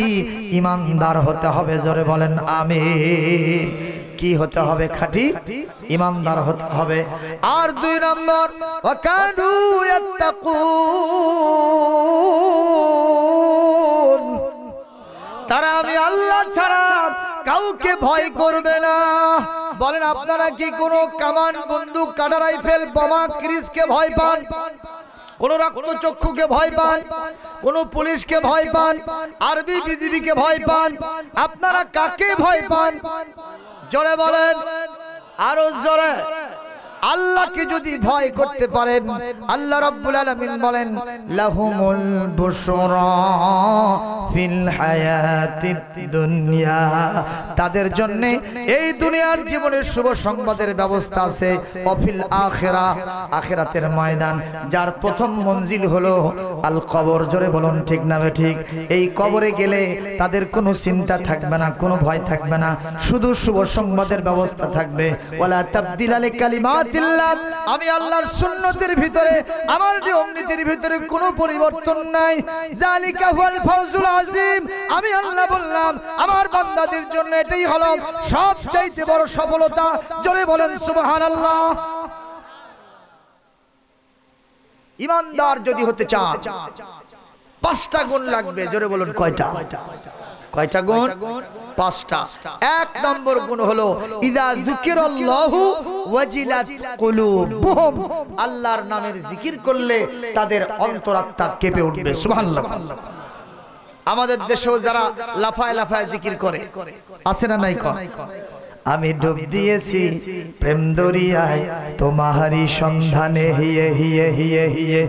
Speaker 1: ঈমানদার হতে হবে। জোরে বলেন আমিন। কি হতে হবে? খাঁটি ঈমানদার হতে হবে। আর 2 নম্বর ওয়াকানু ইয়াত্তাকুন, তারা আমি আল্লাহ ছাড়া কাউকে ভয় করবে না। বলেন আপনারা কি কোনো কামান, বন্দুক, কাঁটা রাইফেল, বোমা, ক্রিসকে ভয় পান? কোন রক্তচক্ষুকে ভয় পান? কোন পুলিশকে ভয় পান? আরবি বিজিবিকে ভয় পান? আপনারা কাকে ভয় পান? জোরে বলেন, আরো জোরে। আল্লাহকে যদি ভয় করতে পারেন, আল্লাহ রাব্বুল আলামিন বলেন লাহুমুল বুশরা ফিল হায়াতিদ দুনিয়া, তাদের জন্য এই দুনিয়ার জীবনের শুভ সংবাদের ব্যবস্থা আছে। ওয়াফিল আখিরাহ, আখিরাতের ময়দান, যার প্রথম মঞ্জিল হলো আল কবর। জোরে বলুন ঠিক না ঠিক? এই কবরে গেলে তাদের কোনো চিন্তা থাকবে না, কোনো ভয় থাকবে না, শুধু শুভ সংবাদের ব্যবস্থা থাকবে। ওয়ালা তাবদিলা লিকালিমাত, আমি আল্লাহর সুন্নতের ভিতরে, আমার নিয়ম নীতির ভিতরে কোনো পরিবর্তন নাই। যালিকা হুয়াল ফাউজুল আযীম, আমি আল্লাহ বললাম আমার বান্দাদের জন্য এটাই হলো সবচাইতে বড় সফলতা। জোরে বলেন সুবহানাল্লাহ। ঈমানদার যদি হতে চান 5টা গুণ লাগবে। জোরে বলুন কয়টা? কয়টা গুণ? 5টা। 1 নম্বর গুণ হলো ইযা যিকিরাল্লাহু ওয়াজিলাত কুলুবুহুম, আল্লাহর নামের জিকির করলে তাদের অন্তরাত্মা কেঁপে উঠবে। সুবহানাল্লাহ। আমাদের দেশেও যারা লাফায় লাফায় জিকির করে আছে না নাই? আমি ডুব দিয়েছি প্রেম দরিয়ায় তোমারই সন্ধানে, হিয়ে হিয়ে হিয়ে হিয়ে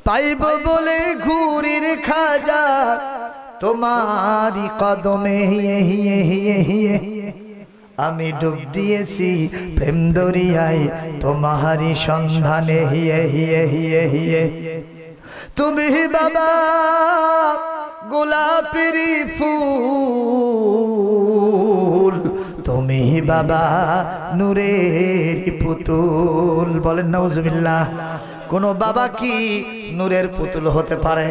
Speaker 1: পাইব বলে ঘুরির খাজা তোমারি কদমে, হিয়ে হিয়ে হিয়ে হিয়ে আমি ডুব দিয়েছি প্রেম দরিয়ায় তোমারি সন্ধানে, হিয়ে হিয়ে হিয়ে হিয়ে তুমি বাবা গোলাপের ফুল, তুমি বাবা নূরের পুতুল। বলেন নাউজুবিল্লাহ। কোন বাবা কি নূরের পুতুল হতে পারে?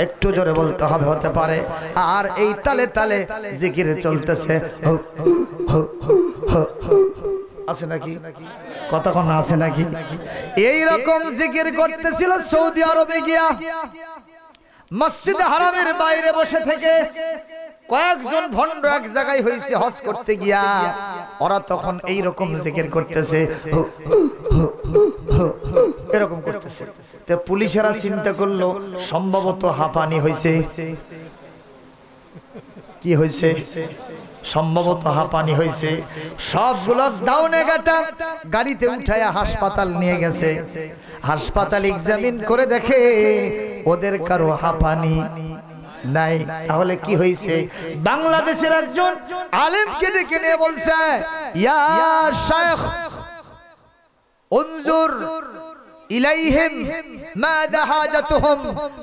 Speaker 1: একটু জোরে বলতে হবে হতে পারে। আর এই তালে তালে জিকির চলতেছে, আছে নাকি? কতক্ষণ আছে নাকি? এই রকম জিকির করতেছিল সৌদি আরবে গিয়া, মসজিদ হারামের বাইরে বসে থেকে কয়েকজন ভণ্ড এক জায়গায় হইছে হজ করতে গিয়া, ওরা তখন এই রকম জিকির করতেছে, এরকম করতেছে। তো পুলিশেরা চিন্তা করলো সম্ভবত হাঁপানি হইছে। কি হইছে? সম্ভবত হাঁপানি হইছে। সবগুলো দাউনে গাটা গাড়িতে উঠায়া হাসপাতাল নিয়ে গেছে। হাসপাতাল এক্সামিন করে দেখে ওদের কারো হাঁপানি নাই। তাহলে কি হয়েছে? বাংলাদেশের একজন আলেমকে ডেকে নিয়ে বলছে, ইয়া শাইখ উনজুর ইলাইহিম মাযা হাজাতুহুম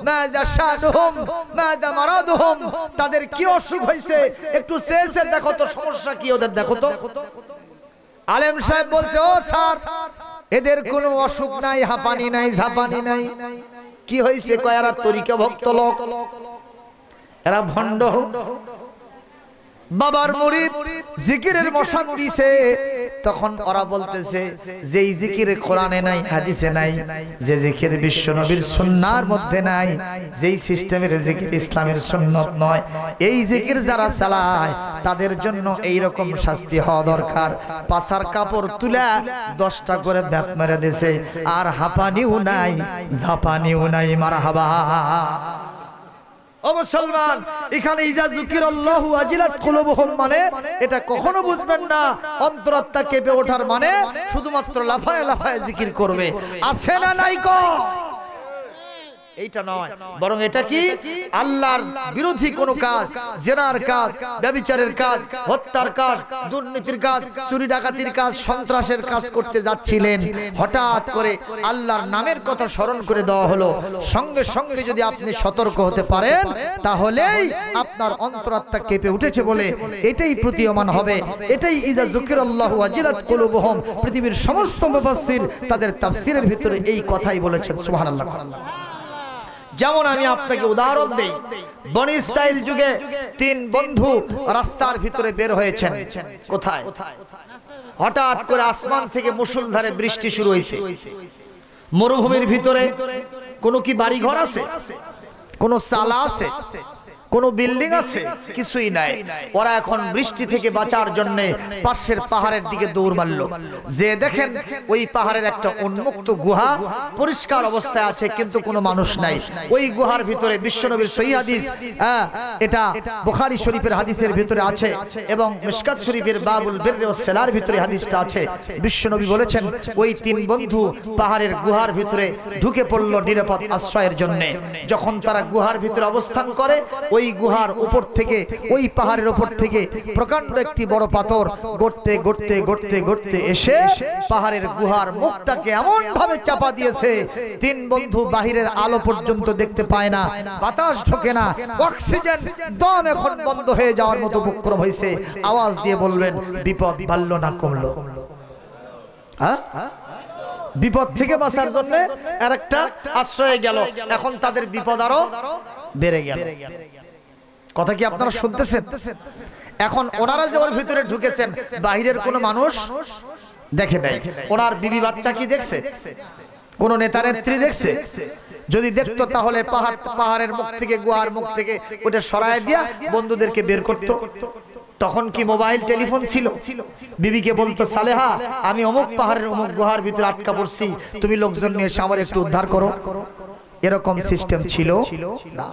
Speaker 1: মাযা শানুহুম মাযা মারাদুহুম, তাদের কি অসুখ হয়েছে একটু চেয়ে দেখো তো, সমস্যা কি ওদের দেখো তো। আলেম সাহেব বলছে, ও স্যার, এদের কোনো অসুখ নাই, হাঁপানি নাই, ঝাঁপানি নাই। কি হয়েছে? কয় এরা তরিকা ভক্ত লোক, এরা ভণ্ড, বাবার মুরিদ, জিকিরের মশান দিছে। তখন ওরা বলতেছে যেই জিকির কোরআনে নাই, হাদিসে নাই, যে জিকির বিশ্ব নবীর সুন্নাহর মধ্যে নাই, যেই সিস্টেমের জিকির ইসলামের সুন্নত নয়, এই জিকির যারা চালায় তাদের জন্য এই রকম শাস্তি হওয়া দরকার। পাছার কাপড় তুলা 10টা করে ব্যাপ মেরে দিয়েছে, আর হাঁপানিও নাই, ঝাঁপানিও নাই। মারহাবা। ও মুসলমান, এখানে ইজা যুকিরাল্লাহু ওয়াজিলাত কুলুবুহুম মানে এটা কখনো বুঝবেন না অন্তরাত্মা কেঁপে ওঠার মানে শুধুমাত্র লাফায় লাফায় জিকির করবে। আছে না নাই কো? এইটা নয়, বরং এটা কি আল্লাহর বিরোধী কোন কাজ, জেনার কাজ, ব্যভিচারের কাজ, হত্যার কাজ, দুর্নীতির কাজ, চুরি ডাকাতির কাজ, সন্ত্রাসের কাজ করতে যাচ্ছিলেন, হঠাৎ করে আল্লাহর নামের কথা স্মরণ করে দেওয়া হলো। সঙ্গে সঙ্গে যদি আপনি সতর্ক হতে পারেন তাহলেই আপনার অন্তরাত্মা কেঁপে উঠেছে বলে এটাই প্রতীয়মান হবে। এটাই ইজা যুকিরাল্লাহু ওয়াজিলাত কুলুবুহুম। পৃথিবীর সমস্ত মুফাসসির তাদের তাফসীরের ভিতরে এই কথাই বলেছেন। সুবহানাল্লাহ। যেমন আমি আপনাকে উদাহরণ দেই, বনি ইসরাইল যুগে 3 বন্ধু রাস্তার ভিতরে বের হয়েছেন। কোথায়? হঠাৎ করে আসমান থেকে মুষলধারে বৃষ্টি শুরু হয়েছে। মরুভূমির ভিতরে কোনো কি বাড়ি ঘর আছে? কোনো চালা আছে? কোন বিল্ডিং আছে? কিছুই নাই। ওরা এখন বৃষ্টি থেকে বাঁচার জন্য পাশের পাহাড়ের দিকে দৌড় মারল। যে দেখেন ওই পাহাড়ের একটা উন্মুক্ত গুহা পরিষ্কার অবস্থায় আছে, কিন্তু কোনো মানুষ নাই। ওই গুহার ভিতরে বিশ্বনবীর সহিহ হাদিস, এটা বুখারী শরীফের হাদিসের ভিতরে আছে এবং মিশকাত শরীফের বাবুল বিররি ওয়াস সিলার ভিতরে হাদিসটা আছে। বিশ্বনবী বলেছেন ওই 3 বন্ধু পাহাড়ের গুহার ভিতরে ঢুকে পড়ল নিরাপদ আশ্রয়ের জন্য। যখন তারা গুহার ভিতরে অবস্থান করে, ওই গুহার উপর থেকে, ওই পাহাড়ের উপর থেকে প্রকাণ্ড একটি বড় পাথর গড়তে গড়তে গড়তে গড়তে এসে পাহাড়ের গুহার মুখটাকে এমন ভাবে চাপা দিয়েছে 3 বন্ধু বাহিরের আলো পর্যন্ত দেখতে পায় না, বাতাস ঢোকে না, অক্সিজেন দম এখন বন্ধ হয়ে যাওয়ার মতো উপক্রম হয়েছে। আওয়াজ দিয়ে বলবেন বিপদ বাড়লো না কমলো? হ্যাঁ, বিপদ থেকে বাঁচার জন্য আরেকটা আশ্রয়ে গেল, এখন তাদের বিপদ আরো বেড়ে গেল। কথা কি আপনারা শুনতেছেন? এখন ওনারা যে ওর ভিতরে ঢুকেছেন, বাহিরের কোনো মানুষ দেখে নাই। ওনার বিবি বাচ্চা কি দেখছে? কোন নেতা নেত্রী দেখছে? যদি দেখতো তাহলে পাহাড়ের মুখ থেকে, গুহার মুখ থেকে ওটা সরায় দিয়া বন্ধুদেরকে বের করতো। তখন কি মোবাইল টেলিফোন ছিল? বিবিকে বলতো, সালেহা আমি অমুক পাহাড়ের অমুক গুহার ভিতরে আটকা পড়ছি, তুমি লোকজন নিয়ে এসে আমার একটু উদ্ধার করো। এরকম সিস্টেম ছিল না।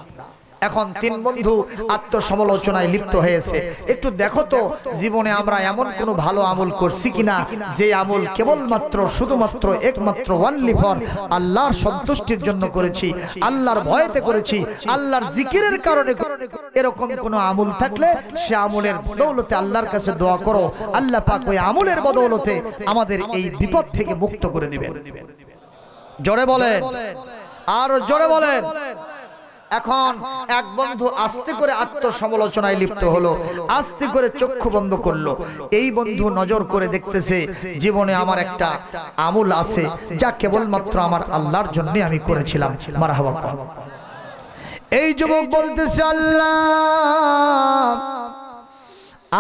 Speaker 1: এখন 3 বন্ধু আত্মসমালোচনায় লিপ্ত হয়েছে। একটু দেখো তো জীবনে আমরা এমন কোন ভালো আমল করছি কিনা যে আমল কেবলমাত্র শুধুমাত্র একমাত্র ওয়ানলি ফর আল্লাহর সন্তুষ্টির জন্য করেছি, আল্লাহর ভয়তে করেছি, আল্লাহর জিকিরের কারণে। এরকম কোন আমল থাকলে সে আমলের বদৌলতে আল্লাহর কাছে দোয়া করো, আল্লাহ পাক ওই আমলের বদৌলতে আমাদের এই বিপদ থেকে মুক্ত করে দিবেন। জোরে বলেন, আর জোরে বলেন। এখন এক বন্ধু আস্তে করে আত্মসমালোচনায় লিপ্ত হলো, আস্তে করে চক্ষু বন্ধ করলো। এই বন্ধু নজর করে দেখতেছে জীবনে আমার একটা আমল আছে যা কেবলমাত্র আমার আল্লাহর জন্য আমি করেছিলাম। মারহাবা। এই যুবক বলতেছে, আল্লাহ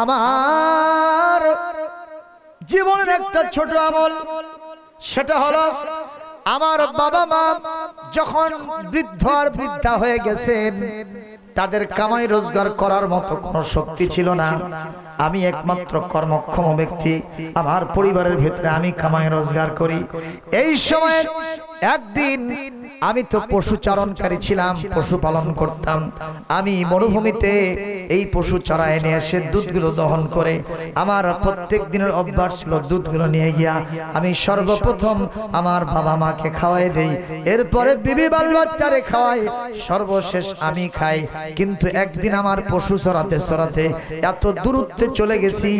Speaker 1: আমার জীবনের একটা ছোট আমল, সেটা হলো আমার বাবা মা যখন বৃদ্ধ আর বৃদ্ধা হয়ে গেছেন, তাদের কামাই রোজগার করার মতো কোনো শক্তি ছিল না। আমি একমাত্র কর্মক্ষম ব্যক্তি, আমার পরিবারের ভিতরে আমি কামাই রোজগার করি। এই সময় একদিন আমি তো পশু চারণকারী ছিলাম, পশু পালন করতাম। আমি মরুভূমিতে এই পশু চড়ায় নিয়ে এসে দুধগুলো দহন করে আমার প্রত্যেক দিনের অভ্যাস ছিল দুধগুলো নিয়ে গিয়া আমি সর্বপ্রথম আমার বাবা মাকে খাওয়াই দেই, এরপরে বিবি বাল বাচ্চারে খাওয়াই, সর্বশেষ আমি খাই। কিন্তু একদিন আমার পশু চড়াতে চড়াতে এত দূরত্বে চলে গেছি,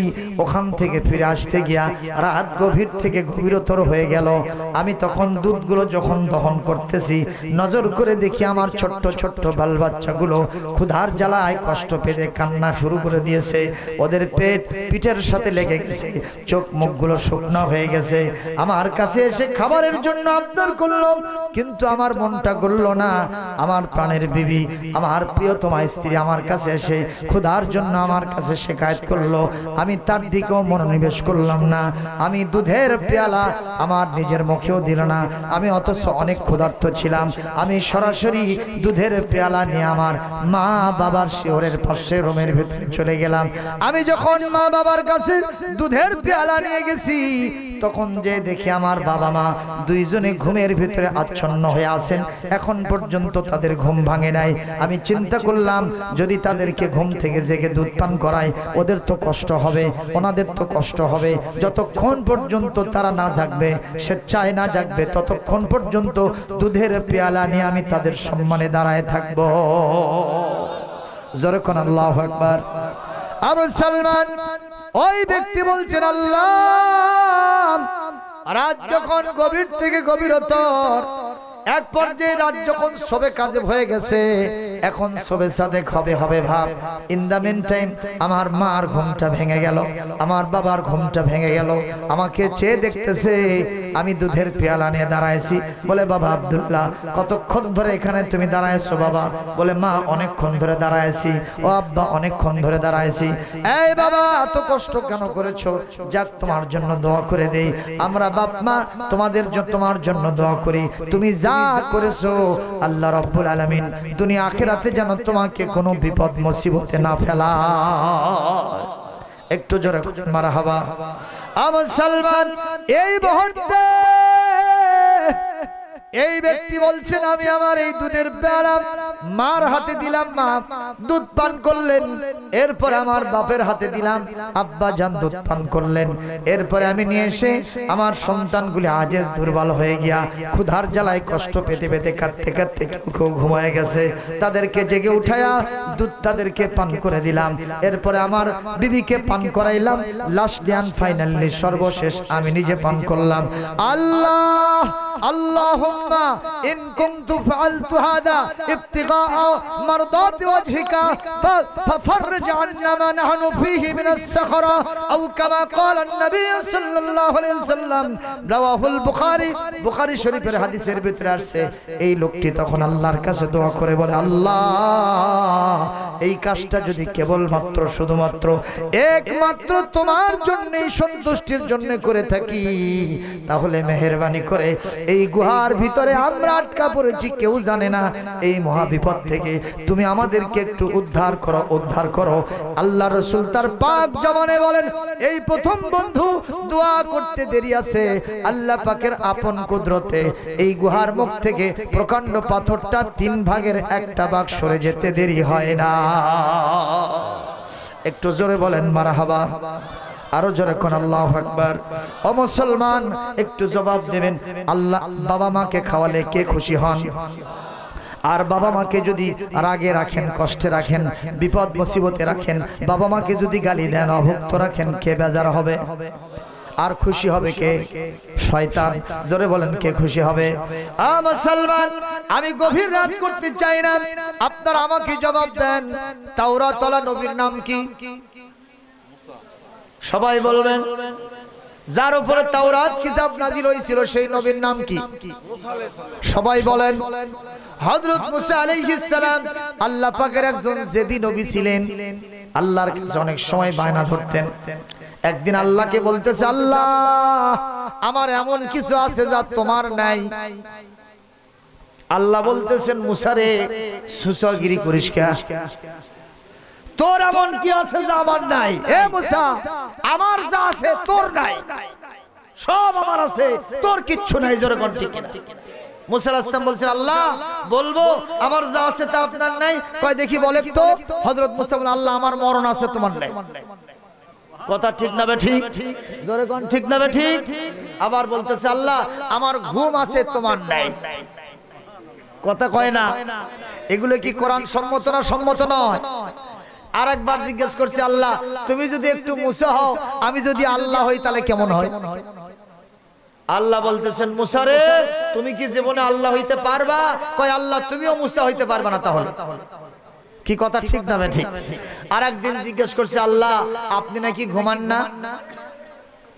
Speaker 1: ওখান থেকে ফিরে আসতে গিয়া রাত গভীর থেকে গভীরতর হয়ে গেল। আমি তখন দুধগুলো যখন দহন করতেছি, নজর করে দেখি আমার ছোট্ট ছোট্ট বাল বাচ্চাগুলো ক্ষুধার জ্বালায় কষ্ট পেতে কান্না শুরু করে দিয়েছে। ওদের পিঠের সাথে লেগে গেছে, চোখ মুখগুলো শুকনো হয়ে গেছে। আমার কাছে এসে খাবারের জন্য আবদার করলো, কিন্তু আমার মনটা গলল না। আমার প্রাণের বিবি, আমার প্রিয়তমা স্ত্রী আমার কাছে এসে ক্ষুধার জন্য আমার কাছে শিকায়ত করলো, আমি তার দিকেও মনোনিবেশ করলাম না। আমি দুধের পেয়ালা আমার নিজের মুখেও দিল না। আমি অথচ অনেক ক্ষুধার্ত ছিলাম। আমি সরাসরি দুধের পেয়ালা নিয়ে আমার মা বাবার শিওরের পাশে রুমের ভিতরে চলে গেলাম। আমি যখন মা বাবার কাছে দুধের পেয়ালা নিয়ে গেছি, তখন যে দেখি আমার বাবা মা দুইজনে ঘুমের ভিতরে আচ্ছন্ন হয়ে আছেন, এখন পর্যন্ত তাদের ঘুম ভাঙে নাই। আমি চিন্তা করলাম, যদি তাদেরকে ঘুম থেকে জেগে দুধ পান করাই, ওদের তো কষ্ট হবে, ওনাদের তো কষ্ট হবে। যতক্ষণ পর্যন্ত তারা না জাগবে, স্বেচ্ছায় না জাগবে, ততক্ষণ পর্যন্ত দুধের পেয়ালা নিয়ে আমি তাদের সম্মানে দাঁড়ায় থাকবো। জোরে কোন আল্লাহু আকবার। আবু সালমান ওই ব্যক্তি বলছেন, আল্লাহ, রাত যখন গভীর থেকে গভীরতর, এক পর্যায়ে রাত যখন সবে কাজে হয়ে গেছে, এখন সবে সাদেক হবে ভাব। ইন দা মেন টাইম আমার মার ঘুমটা ভেঙে গেল, আমার বাবার ঘুমটা ভেঙে গেল। আমাকে চেয়ে দেখতেছে, আমি দুধের পেয়ালা নিয়ে দাঁড়াইছি। বলে, বাবা আব্দুল্লাহ, কতক্ষণ ধরে এখানে তুমি দাঁড়াইছো? বাবা বলে, মা অনেকক্ষণ ধরে দাঁড়াইছি। ও আব্বা, অনেকক্ষণ ধরে দাঁড়াইছি। এই বাবা, এত কষ্ট কেন করেছো? যাক, তোমার জন্য দোয়া করে দেই। আমরা বাপ মা তোমার জন্য দোয়া করি। তুমি যা করেছো, আল্লাহ রাব্বুল আলামিন দুনিয়া আখিরাতে যেন তোমাকে কোনো বিপদ মুসিবতে না ফেলা। একটু জোরে মারহাবা। আবু সালমান এই মুহূর্তে এই ব্যক্তি বলছেন, আমি আমার এই দুধের পেয়ালা মার হাতে দিলাম, মা দুধ পান করলেন। এরপরে আমার বাপের হাতে দিলাম, আব্বা জান দুধ পান করলেন। এরপরে আমি নিয়ে এসে আমার সন্তানগুলি আজেজ দুর্বল হয়ে গিয়া ক্ষুধার জ্বালায় কষ্ট পেতে পেতে কাঁদতে কাঁদতে কেউ ঘুমায় গেছে, তাদেরকে জেগে উঠায়া দুধ তাদেরকে পান করে দিলাম। এরপরে আমার বিবিকে পান করাইলাম। লাস্টলি এন্ড ফাইনালি সর্বশেষ আমি নিজে পান করলাম। আল্লাহ আল্লাহুম্মা ইন কুনতু ফাআলতু হাদা ইবতিগাআ মারদাতি ওয়াজহিকা ফাফরজ আন্না মা নাহনু ফীহি মিনাস সাখরা আও কামা ক্বালা an-নবী সাল্লাল্লাহু আলাইহি ওয়াসাল্লাম। রাওয়াহুল বুখারী শরীফের হাদিসের ভিতরে আসছে, এই লোকটি তখন আল্লাহর কাছে দোয়া করে বলে, আল্লাহ, এই কাজটা যদি কেবলমাত্র শুধুমাত্র একমাত্র তোমার জন্যই সন্তুষ্টির জন্য করে থাকি, তাহলে মেহেরবানি করে এই গুহার ভিতরে আমরা আটকা পড়েছি, কেউ জানে না, এই মহা বিপদ থেকে তুমি আমাদেরকে একটু উদ্ধার করো। আল্লাহ রাসূল তার পাক জবানে বলেন, এই প্রথম বন্ধু দোয়া করতে দেরি আছে, আল্লাহ পাকের আপন কুদরতে এই গুহার মুখ থেকে প্রকাণ্ড পাথরটা 3 ভাগের 1 ভাগ সরে যেতে দেরি হয় না। একটু জোরে বলেন মারহাবা। আরো জোরে কোন আল্লাহু আকবার। ও মুসলমান, একটু জবাব দেবেন, আল্লাহ বাবা মাকে খাওয়ালে কে খুশি হন? আর বাবা মাকে যদি রাগে রাখেন, কষ্টে রাখেন, বিপদ মুসিবতে রাখেন, বাবা মাকে যদি গালি দেন, অভুক্ত রাখেন, কে বেজার হবে? আর খুশি হবে কে? শয়তান। জোরে বলেন, কে খুশি হবে? মুসলমান, আমি গভীর রাত করতে চাই না, আপনারা আমাকে জবাব দেন, তাওরাতওয়ালা নবীর নাম কি? সবাই বলবেন। যার উপরে তাওরাত কিতাব নাজিল হয়েছিল সেই নবীর নাম কি? সবাই বলেন। হযরত মুসা আলাইহিস সালাম আল্লাহ পাকের একজন জেদি নবী ছিলেন। আল্লাহর কাছে অনেক সময় বায়না ধরতেন। একদিন আল্লাহকে বলতেছে, আল্লাহ, আমার এমন কিছু আছে যা তোমার নাই। আল্লাহ বলতেছেন, মুসা রে, সুসাগিরি করিস কে? তোর এমন কি আছে যা আমার নাই? এ মুসা, আমার যা আছে তোর নাই, সব আমার আছে, তোর কিচ্ছু নাই। জোরে কোন ঠিক কিনা? মুসা আলাইহিস সালাম বলছেন, আল্লাহ বলবো আমার যা আছে তা আপনার নাই? কয় দেখি বলে তো। হযরত মুসা বলেন, আল্লাহ আমার মরণ আছে, তোমার নাই। কথা ঠিক না বে ঠিক? জোরে কোন ঠিক না বে ঠিক? আবার বলতেছে, আল্লাহ আমার ঘুম আছে, তোমার নাই। কথা কয় না? এগুলো কি কোরআন সম্মত না সম্মত নয়? আরেকবার জিজ্ঞেস করছে, আল্লাহ তুমি যদি একটু মুসা হও, আমি যদি আল্লাহ হই তাহলে কেমন হয়? আল্লাহ বলতেছেন, মুসা রে তুমি কি জীবনে আল্লাহ হইতে পারবা? কয় আল্লাহ তুমিও মুসা হইতে পারবা না। তাহলে কি কথা ঠিক না ঠিক? আরেকদিন জিজ্ঞেস করছে, আল্লাহ আপনি নাকি ঘুমান না?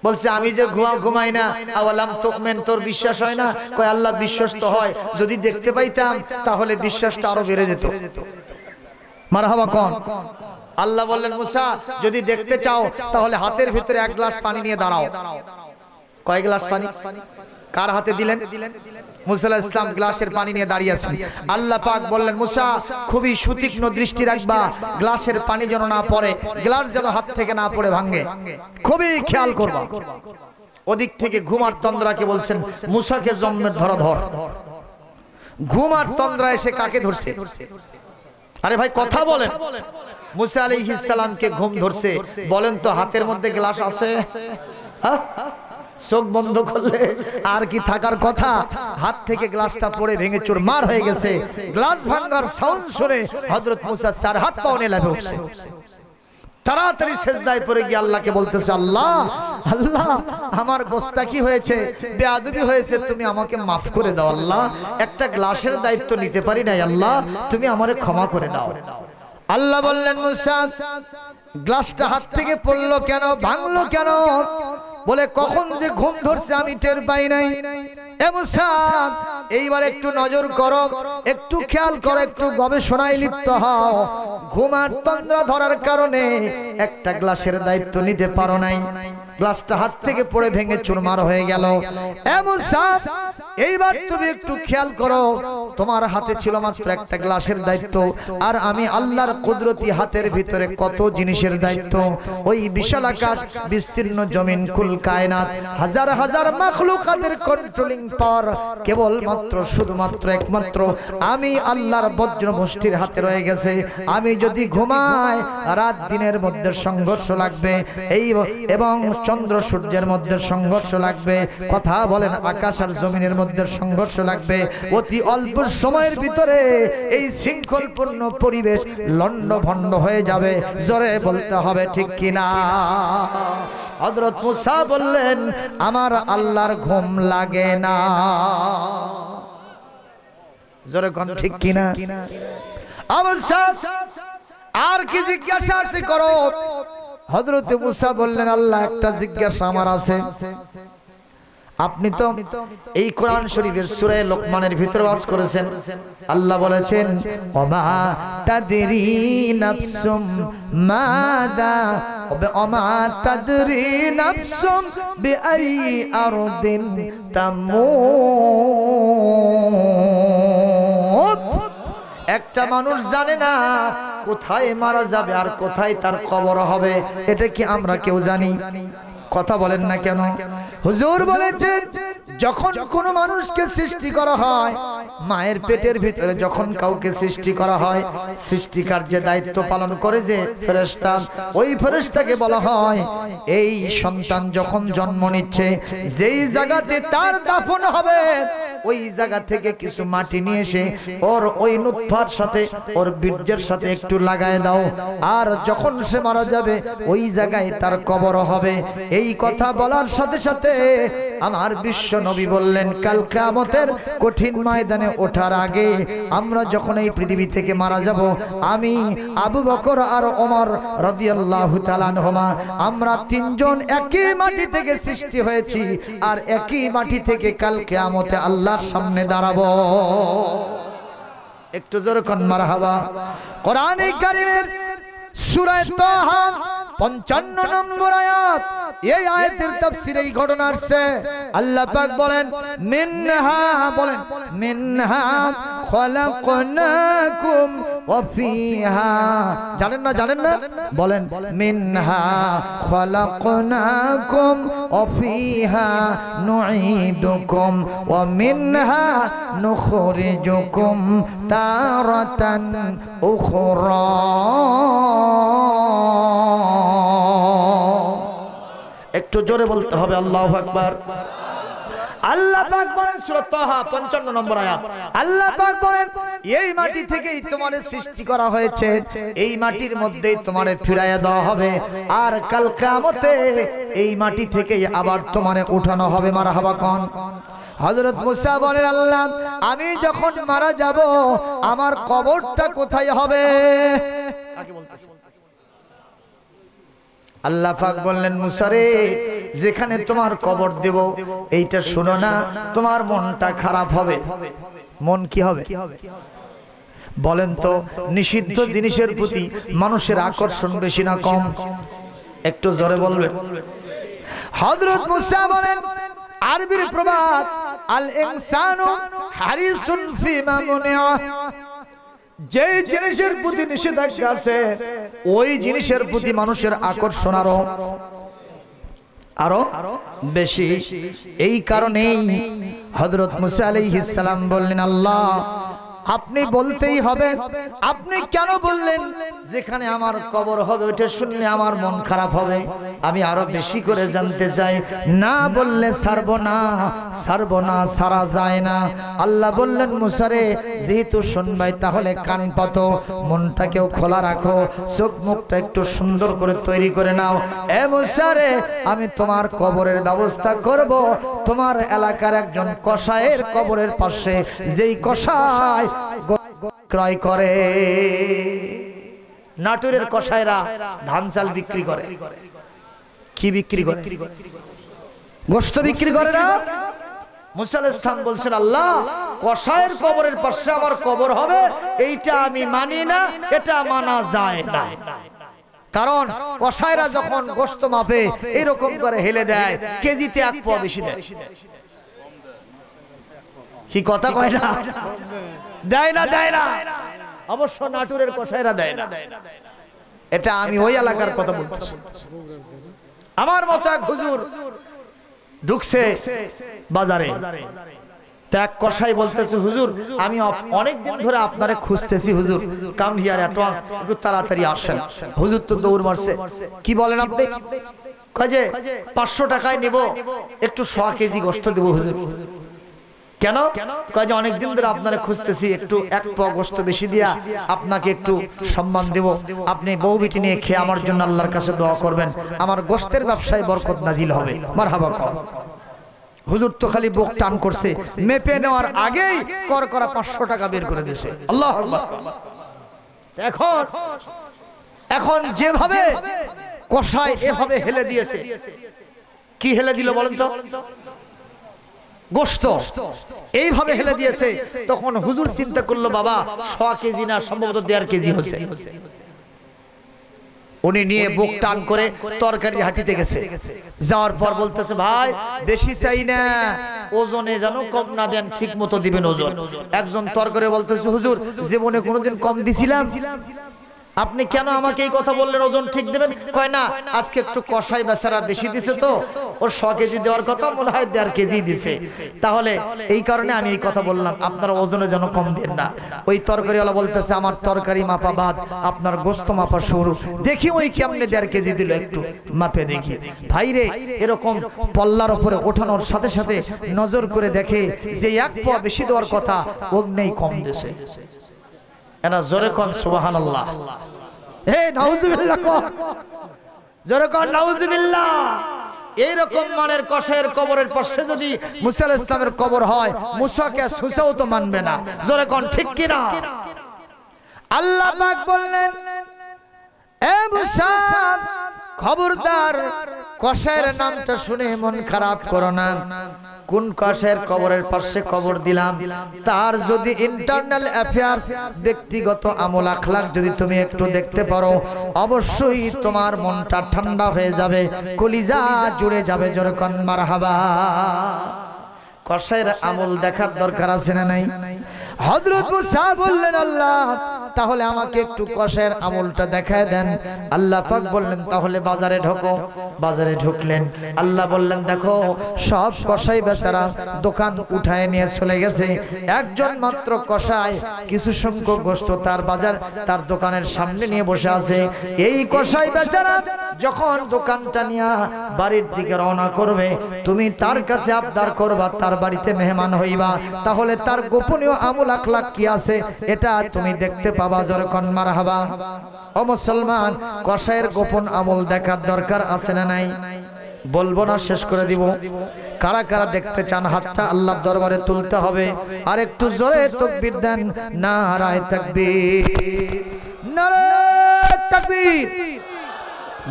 Speaker 1: বলছে, আমি যে ঘুমাই না। আওয়ালাম তুমিন, তোর বিশ্বাস হয় না? কয় আল্লাহ বিশ্বাস তো হয়, যদি দেখতে পাইতাম তাহলে বিশ্বাসটা আরো বেড়ে যেত। মারহাবা কোন? আল্লাহ বললেন, মুসা যদি দেখতে চাও তাহলে হাতের ভিতরে এক গ্লাস পানি নিয়ে দাঁড়াও। কয় গ্লাস পানি? কার হাতে দিলেন? মুসা আলাইহিস সালাম গ্লাসের পানি নিয়ে দাঁড়িয়ে আছেন। আল্লাহ পাক বললেন, মুসা খুবই সুতীক্ষ্ণ দৃষ্টি রাখবা, গ্লাসের পানি যেন না পড়ে, গ্লাস যেন হাত থেকে না পড়ে ভাঙে, খুবই খেয়াল করবা। ওদিক থেকে ঘুম আর তন্দ্রাকে বলছেন, মুসাকে জন্মের ধর ধর। ঘুম আর তন্দ্রা এসে কাকে ধরছে? আরে ভাই কথা বলেন। মুসা আলাইহিস সালামকে ঘুম ধরছে। বলেন তো হাতের মধ্যে গ্লাস আছে? চোখ বন্ধ করলে আর কি থাকার কথা? হাত থেকে গ্লাসটা পড়ে ভেঙে চুরমার হয়ে গেছে। গ্লাস ভাঙার সাউন্ড শুনে হযরত মুসা চার হাত পা নেড়ে উঠছে। তাড়াতাড়ি সিজদায় পড়ে গিয়ে আল্লাহকে বলতেছে, আল্লাহ আল্লাহ আমার গোস্তাকি হয়েছে, বেয়াদবি হয়েছে, তুমি আমাকে মাফ করে দাও। আল্লাহ একটা গ্লাসের দায়িত্ব নিতে পারি নাই, আল্লাহ তুমি আমারে ক্ষমা করে দাও। আল্লাহ বললেন, মুসা গ্লাসটা হাত থেকে পড়লো কেন, ভাঙলো কেন? বলে, কখন যে ঘুম ধরছে আমি টের পাই নাই। এ মুসা এইবার একটু নজর করো, একটু খেয়াল করো, একটু গবেষণায় লিপ্ত হও। ঘুম আর তন্দ্রা ধরার কারণে একটা গ্লাসের দায়িত্ব নিতে পারো নাই, গ্লাসটা হাত থেকে পড়ে ভেঙে চুরমার হয়ে গেল। এ মুসা এইবার তুমি একটু খেয়াল করো, তোমার হাতে ছিল মাত্র একটা গ্লাসের দায়িত্ব, আর আমি আল্লাহর কুদরতি হাতের ভিতরে কত জিনিসের দায়িত্ব। ওই বিশাল আকাশ, বিস্তীর্ণ জমিন, কুল কায়নাত, হাজার হাজার মাখলুকাতের কন্ট্রোলিং পাওয়ার কেবল মাত্র শুধুমাত্র একমাত্র আমি আল্লাহর বজ্র মুষ্টির হাতে রয়ে গেছে। আমি যদি ঘুমাই, রাত দিনের মধ্যে সংঘর্ষ লাগবে, এই এবং চন্দ্র সূর্যের মধ্যে সংঘর্ষ লাগবে। কথা বলেন, আকাশ আর জমিনের মধ্যে সংঘর্ষ লাগবে। অতি অল্প সময়ের ভিতরে এই শৃঙ্খলপূর্ণ পরিবেশ লন্ডভন্ড হয়ে যাবে। জোরে বলতে হবে ঠিক কিনা? হযরত মুসা বললেন, আমার আল্লাহর ঘুম লাগে না। জোরে কোন ঠিক কিনা? আর কি জিজ্ঞাসা আছে করো। হযরত মুসা বললেন, আল্লাহ একটা জিজ্ঞাসা আমার আছে। আপনি তো এই কোরআন শরীফের সূরা লোকমানের ভিতরে ওয়াজ করেছেন। আল্লাহ বলেছেন, ওমা তাদরি নাফসুম মাদা ওমা তাদরি নাফসুম বিআই আরদিন তামুত। একটা মানুষ জানে না কোথায় মারা যাবে আর কোথায় তার কবর হবে। এটা কি আমরা কেউ জানি? কথা বলেন না কেন? হুজুর বলেছেন, যখন কোন মানুষকে সৃষ্টি করা হয়, মায়ের পেটের ভিতরে যখন কাউকে সৃষ্টি করা হয়, সৃষ্টিকার যে দায়িত্ব পালন করে যে ফেরেশতা, ওই ফেরেশতাকে বলা হয় এই সন্তান যখন জন্ম নিচ্ছে, যেই জায়গাতে তার দাফন হবে ওই জায়গা থেকে কিছু মাটি নিয়ে এসে ওর ওই নুতফার সাথে, ওর বীর্যের সাথে একটু লাগায় দাও, আর যখন সে মারা যাবে ওই জায়গায় তার কবর হবে। এই কথা বলার সাথে সাথে আমার বিশ্ব নবী বললেন, কাল কিয়ামতের কঠিন ময়দানে ওঠার আগে আমরা যখন এই পৃথিবী থেকে মারা যাব, আমি আবু বকর আর ওমর রাদিয়াল্লাহু তাআলা আনহুমা, আমরা তিনজন একই মাটি থেকে সৃষ্টি হয়েছি, আর একই মাটি থেকে কাল কিয়ামতে আল্লাহর সামনে দাঁড়াবো। একটু জোরে কোন মারহাবা। কোরআনে কারীমের সূরা তাহা 55 নম্বর আয়াত। এই আয়াতের তাফসীরে এই ঘটনা আসছে। আল্লাহ পাক বলেন মিনহা, বলেন মিনহা খলাকনাকুম ওয়া ফিহা, জানেন না জানেন না, বলেন মিনহা খলাকনাকুম ওয়া ফিহা নুঈদুকুম ওয়া মিনহা নুখরিজুকুম তারাতান উখরা। একটু জোরে বলতে হবে আল্লাহু আকবার। আল্লাহ পাক বলেন সূরা তাহা 55 নম্বর আয়াত, আল্লাহ পাক বলেন এই মাটি থেকেই তোমাদের সৃষ্টি করা হয়েছে, এই মাটির মধ্যেই তোমাদের ফিরাইয়া দেওয়া হবে, আর কাল কিয়ামতে এই মাটি থেকেই আবার তোমাদের উঠানো হবে। মারহাবা কোন। হযরত মুসা বলেন আল্লাহ আমি যখন মারা যাব আমার কবরটা কোথায় হবে? কাকে বলতেছে? আল্লাহ পাক বললেন মুসা রে, যেখানে তোমার কবর দেব এইটা শোনো না, তোমার মনটা খারাপ হবে। মন কি হবে বলেন তো? নিষিদ্ধ জিনিসের প্রতি মানুষের আকর্ষণ বেশি না কম? একটু জোরে বলবেন। হযরত মুসা বলেন আরবির প্রবাদ আল ইনসানু হারিসুন ফিমা মুনিয়া, যে জিনিসের প্রতি নিষেধাজ্ঞা আছে ওই জিনিসের প্রতি মানুষের আকর্ষণ আরো বেশি। এই কারণেই হযরত মুসা আলাইহিস সালাম বললেন আল্লাহ আপনি বলতেই হবে। আপনি কেন বললেন যেখানে আমার কবর হবে ওটা শুনলে আমার মন খারাপ হবে? আমি আরো বেশি করে জানতে চাই। না বললে ছাড়বো না, ছাড়বো না, ছাড়া যায় না। আল্লাহ বললেন মুসা রে, যেহেতু শুনবাই তাহলে কান পাতো, মনটাকেও খোলা রাখো, চোখ মুখটা একটু সুন্দর করে তৈরি করে নাও। এ মুসা রে, আমি তোমার কবরের ব্যবস্থা করব। তোমার এলাকার একজন কসাইয়ের কবরের পাশে, যেই কসাই ক্রয় করে, নাটোরের কসাইরা ধান চাল বিক্রি করে, কি বিক্রি করে? গোশত বিক্রি করে না? মুসা আলাইহিস সালাম বলছেন আল্লাহ কসাইয়ের কবরের পাশে আমার কবর হবে, এইটা আমি মানি না, এটা মানা যায় না। কারণ কসাইরা যখন গোশত মাপে এরকম করে হেলে দেয়, কেজিতে 1 পোয়া বেশি দেয়। কি কথা কয় না? দেয় না, দেয় না। অবশ্য নাটোরের কসাইরা দেয় না। এটা আমি ওই এলাকার কথা বলতেছি। আমার মতো এক হুজুর ঢুকছে বাজারে, এক কসাই বলতেছে হুজুর আমি অনেক দিন ধরে আপনারে খুঁজতেছি, হুজুর কাম হিয়ার অ্যাডভান্স, একটু তাড়াতাড়ি আসেন। হুজুর তো দৌড় মারছে। কি বলেন আপনি? কয় যে 500 টাকায় নিব, একটু 100 কেজি গোশত দেব হুজুর। কেন? কয় যে অনেক দিন ধরে আপনারে খুঁজতেছি, একটু 1 পোয়া গোশত বেশি দিয়া আপনাকে একটু সম্মান দেব, আপনি বউ বিটি নিয়ে খেয়ে আমার জন্য আল্লাহর কাছে দোয়া করবেন, আমার গোশতের ব্যবসায় বরকত নাজিল হবে। মারহাবা কর। হুজুর তো খালি বুক টান করছে, মেপে নেওয়ার আগেই কর করা 500 টাকা বের করে দিয়েছে। আল্লাহু আকবার। এখন যেভাবে কসাই এভাবে হেলে দিয়েছে, কি হেলে দিল বলেন তো? গোশত এইভাবে হেলে দিয়েছে। তখন হুজুর চিন্তা করলো বাবা 100 কেজি না, সম্ভবত 1.5 কেজি হচ্ছে। উনি নিয়ে বুক টান করে তরকারি হাঁটিতে গেছে। যাওয়ার পর বলতেছে ভাই বেশি চাই না, ওজনে যেন কম না দেন, ঠিক মতো দিবেন ওজন। একজন তরকারি বলতেছে হুজুর জীবনে কোনোদিন কম দিছিলাম? আপনি কেন আমাকে এই কথা বললেন ওজন ঠিক দেবেন? কয় না, আজকে একটু কষাই বেচারা বেশি দিছে তো, ওর 100 কেজি দেওয়ার কথা মনে হয় 1.5 কেজি দিছে, তাহলে এই কারণে আমি এই কথা বললাম, আপনারা ওজনে যেন কম দেন না। ওই তরকারিওয়ালা বলতেছে আমার তরকারি মাপা বাদ, আপনার গোশত মাপা শুরু। দেখি ওই কেমনে 1.5 কেজি দিল, একটু মাপে দেখি। ভাইরে এরকম পল্লার উপরে ওঠানোর সাথে সাথে নজর করে দেখে যে 1 পোয়া বেশি দেওয়ার কথা অগ্নেই কম দিছে। এনা জোরে কোন সুবহানাল্লাহ। হে নাউজুবিল্লাহ কোন, জোরে কোন নাউজুবিল্লাহ। এই রকম মানের কসাইয়ের কবরের পাশে যদি মুসা আলাইহিস সালামের কবর হয়, মুসাকে সুসাও তো মানবে না। জোরে কোন ঠিক কি না? আল্লাহ পাক বললেন এ মুসা খবরদার কসাইয়ের নামটা শুনে মন খারাপ করো না। কোন কসাইয়ের কবরের পাশে কবর দিলাম, তার যদি ইন্টারনাল অ্যাফেয়ার্স ব্যক্তিগত আমল আখলাক যদি তুমি একটু দেখতে পারো, অবশ্যই তোমার মনটা ঠান্ডা হয়ে যাবে, কলিজা জুড়ে যাবে। জোরে কোন মারহাবা। কসাইয়ের আমল দেখার দরকার আছে না নাই? হযরত মুসা বললেন, আল্লাহ তাহলে আমাকে একটু কসাইয়ের আমলটা দেখায় দেন। আল্লাহ পাক বললেন, তাহলে বাজারে ঢোকো। বাজারে ঢুকলেন, আল্লাহ বললেন, দেখো সব কসাই বেচারা দোকান উঠায় নিয়ে চলে গেছে, একজন মাত্র কসাই কিছু সংখ্যক গোশত তার দোকানের সামনে নিয়ে বসে আছে। এই কসাই বেচারা যখন দোকানটা নিয়ে বাড়ির দিকে রওনা করবে, তুমি তার কাছে আবদার করবা, তার বাড়িতে মেহমান হইবা, তাহলে তার গোপনীয় আমল আখলাক কি আছে এটা তুমি দেখতে পাবা। জোরে কোন মারহাবা। ও মুসলমান, কসাইয়ের গোপন আমল দেখার দরকার আছে না নাই? বলবো না, শেষ করে দিব। কারা কারা দেখতে চান হাতটা আল্লাহর দরবারে তুলতে হবে। আর একটু জোরে তাকবীর দেন। নারায়ে তাকবীর, নারায়ে তাকবীর,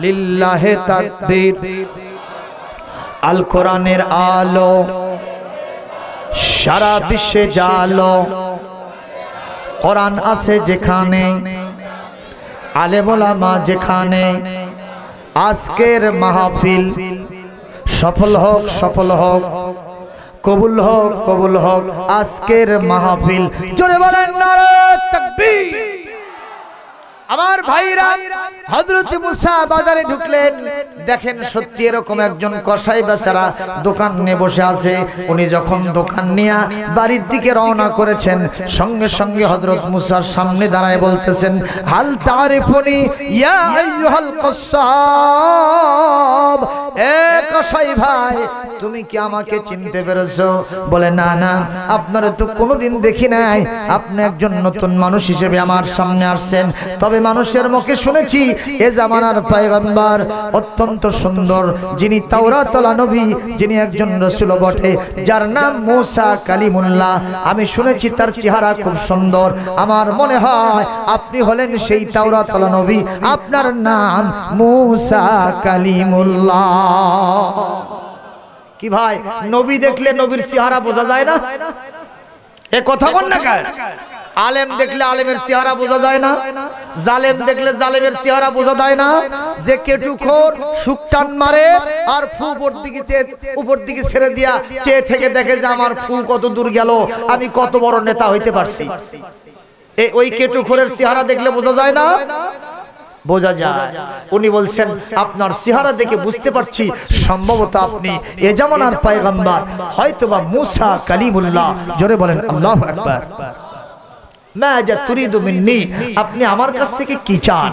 Speaker 1: লিল্লাহে তাকবীর। আল কোরআনের আলো সারা বিশ্বে জালো, কোরআন আছে যেখানে, আলেম ওলামা যেখানে, আজকের মাহফিল সফল হোক, সফল হোক, কবুল হোক, কবুল হোক আজকের মাহফিল। জোরে বলেন নারায়ে তাকবীর। আমার ভাইরা, হযরত মুসা বাজারে ঢুকলেন, দেখেন সত্যি এরকম একজন কসাই বেচারা দোকান নিয়ে বসে আছে। উনি যখন দোকান নিয়ে বাড়ির দিকে রওনা করেছেন, সঙ্গে সঙ্গে হযরত মুসার সামনে দাঁড়ায় বলতেছেন, হাল তারিফুনি ইয়া আইয়ুহাল কসাব, এ কসাই ভাই তুমি কি আমাকে চিনতে পেরেছো? বলে, না না, আপনারা তো কোনোদিন দেখি নাই, আপনি একজন নতুন মানুষ হিসেবে আমার সামনে আসছেন। তবে মানুষের মুখে শুনেছি এ জামানার পয়গম্বর অত্যন্ত সুন্দর, যিনি তাওরাতওয়ালা নবী, যিনি একজন রাসূল বটে, যার নাম মুসা কালিমুল্লাহ। আমি শুনেছি তার চেহারা খুব সুন্দর। আমার মনে হয় আপনি হলেন সেই তাওরাতওয়ালা নবী, আপনার নাম মুসা কালিমুল্লাহ। কি ভাই, নবী দেখলে নবীর চেহারা বোঝা যায় না? এ কথা বল না কেন? আলেম দেখলে আলেমের চেহারা বোঝা যায় না? জালেম দেখলে জালেমের চেহারা বোঝা যায় না? যে কেটুখোর সুকটান মারে আর ফু উপর দিকে ছেড়ে দিয়া চেয়ে থেকে দেখে যে আমার ফু কত দূর গেল, আমি কত বড় নেতা হইতে পারছি, ওই কেটুখোরের চেহারা দেখলে বোঝা যায় না? বোঝা যায়। উনি বলছেন, আপনার চেহারা দেখে বুঝতে পারছি সম্ভবত আপনি এ জামানার পয়গম্বর, হয়তোবা মুসা কালিমুল্লাহ। জোরে বলেন আল্লাহু আকবার। মাযা তুরিদু মিন্নি, আপনি আমার কাছ থেকে কি চান?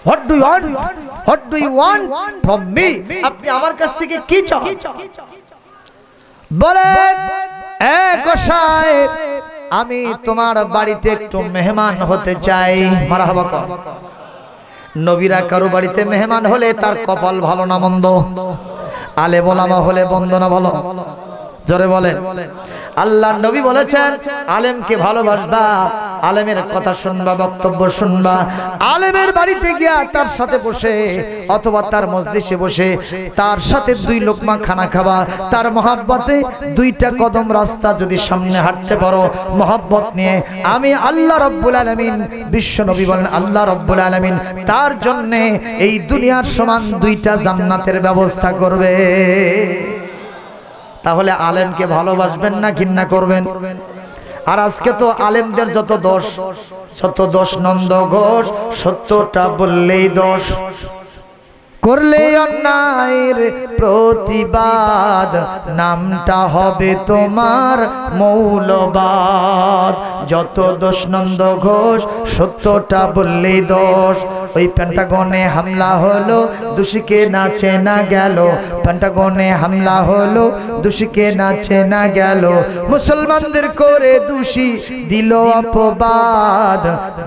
Speaker 1: What do you want? What do you want from me? আপনি আমার কাছ থেকে কি চান? বলেন, এ কসাই, আমি তোমার বাড়িতে একটু মেহমান হতে চাই। মারহাবা কর। নবীরা কারো বাড়িতে মেহমান হলে তার কপাল ভালো না মন্দ? আলেম ওলামা হলে বন্দনা ভালো? জোরে বলেন। আল্লাহর নবী বলেছেন, আলেমকে ভালোবাসবা, আলেমের কথা শুনবা, বক্তব্য শুনবা, আলেমের বাড়িতে গিয়া তার সাথে বসে অথবা তার মজলিসে বসে তার সাথে দুই লোকমা খানা খাবা, তার মহব্বতে দুইটা কদম রাস্তা যদি সামনে হাঁটতে পারো মহব্বত নিয়ে, আমি আল্লাহ রাব্বুল আলামিন, বিশ্ব নবী বলেন আল্লাহ রাব্বুল আলামিন তার জন্য এই দুনিয়ার সমান দুইটা জান্নাতের ব্যবস্থা করবে। তাহলে আলেমকে ভালোবাসবেন না ঘৃণা করবেন? আর আজকে তো আলেমদের যত দোষ নন্দ ঘোষ, সত্যটা বললেই দোষ, করলে অন্যায়ের প্রতিবাদ, নামটা হবে তোমার মৌলবাদ। যত দোষ নন্দ ঘোষ, সত্যটা বললেই দোষ। ওই পেন্টাগনে হামলা হলো, দোষীকে নাচে না গেল, পেন্টাগনে হামলা হলো, দোষীকে নাচে না গেল, মুসলমানদের করে দোষী দিল অপবাদ,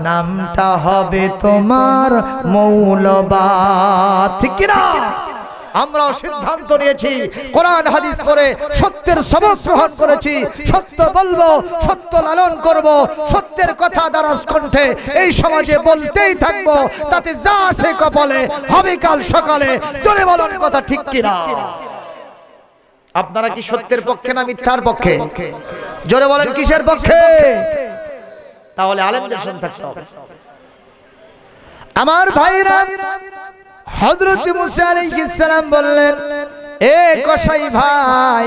Speaker 1: নামটা হবে তোমার মৌলবাদ। ঠিক কিনা? আমরাও সিদ্ধান্ত নিয়েছি কোরআন হাদিস পড়ে সত্যের সবক গ্রহণ করেছি, সত্য বলবো, সত্য লালন করব, সত্যের কথা দ্বারস কণ্ঠে এই সমাজে বলতেই থাকবো, তাতে যা আছে কপালে হবে কাল সকালে। জোরে বলুন কথা ঠিক কিনা? আপনারা কি সত্যের পক্ষে না মিথ্যার পক্ষে? জোরে বলেন কিসের পক্ষে? তাহলে আলেমদের সঙ্গে থাকতে হবে। আমার ভাইরা, হযরত মুসা আলাইহিস সালাম বললেন, এ কসাই ভাই,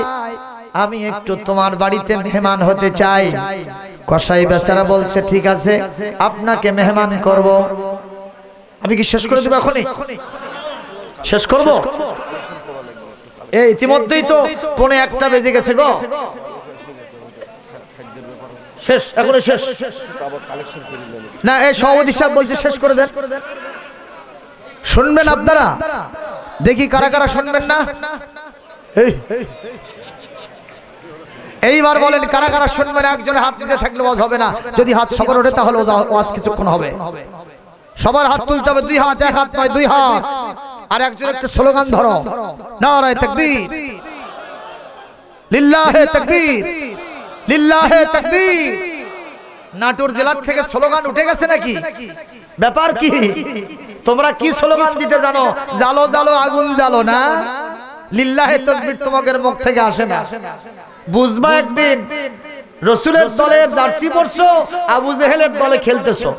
Speaker 1: আমি একটু তোমার বাড়িতে মেহমান হতে চাই। কসাই বেচারা বলছে, ঠিক আছে, আপনাকে মেহমান করব। আমি কি শেষ করে দেব? এখনই শেষ করব? এই ইতিমধ্যেই তো 1:45 বেজে গেছে গো। শেষ, এখন শেষ না? এই সভাপতি সাহেব বলছে শেষ করে দেন। শুনবেন আপনারা? দেখি কারা কারা শুনবেন না। এইবার বলেন কারা কারা শুনবেন? একজনের হাত নিচে থাকলে ওয়াজ হবে না, যদি হাত সবার ওঠে তাহলে ওয়াজ কিছুক্ষণ হবে। সবার হাত তুলতে হবে, 2 হাত, 1 হাত নয় 2 হাত। আর একজন একটা স্লোগান ধরো, নারায়ে তাকবীর, লিল্লাহে তাকবীর, লিল্লাহে তাকবীর। নাটোর জেলা থেকে স্লোগান উঠে গেছে নাকি? ব্যাপার কি? তোমরা কি স্লোগান দিতে জানো? জালো জালো আগুন জালো না? লিল্লাহে তাকবীর তোমাদের মুখ থেকে আসে না। বুঝবা একদিন রাসূলের দলের জার্সি পরছো, আবু জেহেলের দলে খেলতেছো।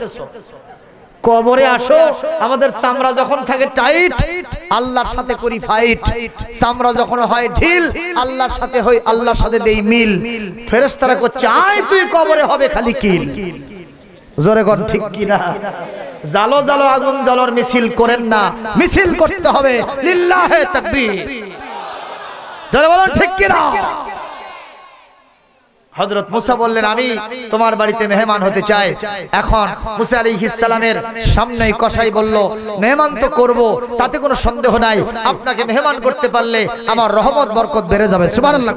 Speaker 1: কবরে আসো, আমাদের চামড়া যখন থাকে টাইট, আল্লাহর সাথে করি ফাইট। চামড়া যখন হয় ঢিল, আল্লাহর সাথে হই, আল্লাহর সাথে দেই মিল। ফেরেশতারা করছে, আয় তুই কবরে হবে খালি কিল। জোরে কোন ঠিক কি না? জালো জালো আগুন জালোর মিছিল করেন না, মিছিল করতে হবে লিল্লাহে তাকবীর। জোরে বলুন ঠিক কি না? হযরত মুসা বললেন, আমি তোমার বাড়িতে মেহমান হতে চাই। এখন মুসা আলাইহিস সালামের সামনেই কসাই বলল, মেহমান তো করব, তাতে কোনো সন্দেহ নাই। আপনাকে মেহমান করতে পারলে আমার রহমত বরকত বেড়ে যাবে। সুবহানাল্লাহ।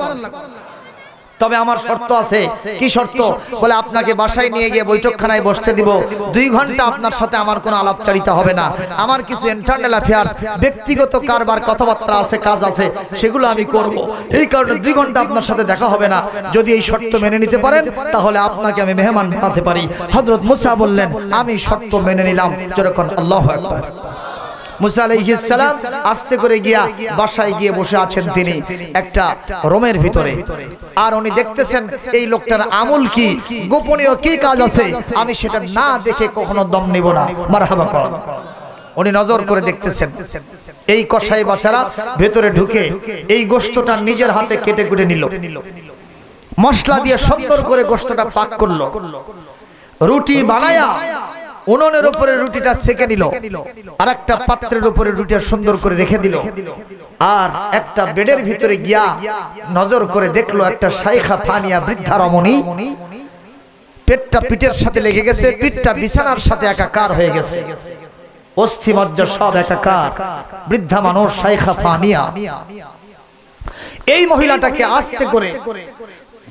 Speaker 1: তবে আমার শর্ত আছে। কি শর্ত? বলে আপনাকে বাসায় নিয়ে গিয়ে বৈঠকখানায় বসতে দিব। 2 ঘন্টা আপনার সাথে আমার কোনো আলাপচারিতা হবে না। আমার কিছু ইন্টারনাল অ্যাফেয়ার্স, ব্যক্তিগত কারবার, কথাবার্তা আছে, কাজ আছে, সেগুলো আমি করব। এই কারণে 2 ঘন্টা আপনার সাথে দেখা হবে না। যদি এই শর্ত মেনে নিতে পারেন তাহলে আপনাকে আমি মেহমান বানাতে পারি। হযরত মুসা বললেন, আমি শর্ত মেনে নিলাম। যখন আল্লাহু আকবার। মুসা আলাইহিস সালাম আস্তে করে গিয়া বাসায় গিয়ে বসে আছেন তিনি একটা রুমের ভিতরে। আর উনি দেখতেছেন এই লোকটার আমল কি, গোপনীয় কি কাজ আছে, আমি সেটা না দেখে কখনো দম নিব না। মারহাবা কর। উনি নজর করে দেখতেছেন এই কসাই বাছারা ভেতরে ঢুকে এই গোশতটা নিজের হাতে কেটে কুটে নিল, মশলা দিয়ে সুন্দর করে গোশতটা পাক করলো, রুটি বানায়া উনুনের উপরে রুটিটা সেকে নিল, আর একটা পাত্রের উপরে রুটিটা সুন্দর করে রেখে দিল। আর একটা বেডের ভিতরে গিয়া নজর করে দেখলো একটা শাইখা ফানিয়া বৃদ্ধা রমণী, পেটটা পিঠের সাথে লেগে গেছে, পিঠটা বিছানার সাথে একাকার হয়ে গেছে, অস্থি মজ্জা সব একাকার, বৃদ্ধা মানুষ শাইখা ফানিয়া। এই মহিলাটাকে আস্তে করে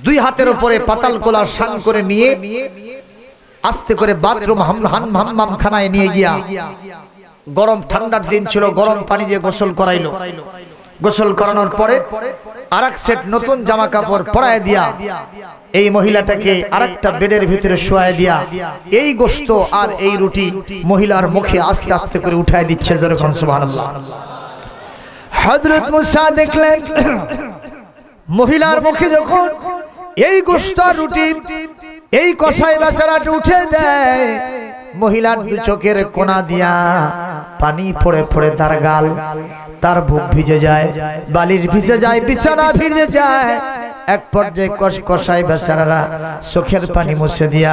Speaker 1: 2 হাতের উপরে পাতাল কোলা শান করে নিয়ে আস্তে করে বাথরুম হাম্মাম খানায় নিয়ে গিয়া, গরম ঠান্ডার দিন ছিল, গরম পানি দিয়ে গোসল করাইলো। গোসল করানোর পরে আরেক সেট নতুন জামা কাপড় পরায় দিয়া এই মহিলাটাকে আরেকটা বেডের ভিতরে শোয়ায় দিয়া এই গোশত আর এই রুটি মহিলার মুখে আস্তে আস্তে করে উঠায় দিচ্ছে। যেরকম সুবহানাল্লাহ। হযরত মুসা দেখলেন মহিলার মুখে যখন এই গোশত আর রুটি এই কসাই বেচারাটা উঠে দেয়, মহিলার 2 চোখের কোনা দিয়া পানি পড়ে পড়ে তার গাল, তার বুক ভিজে যায়, বালিশ ভিজে যায়, বিছানা ভিজে যায়। এক পর্যায়ে কসাই বেচারারা চোখের পানি মুছে দিয়া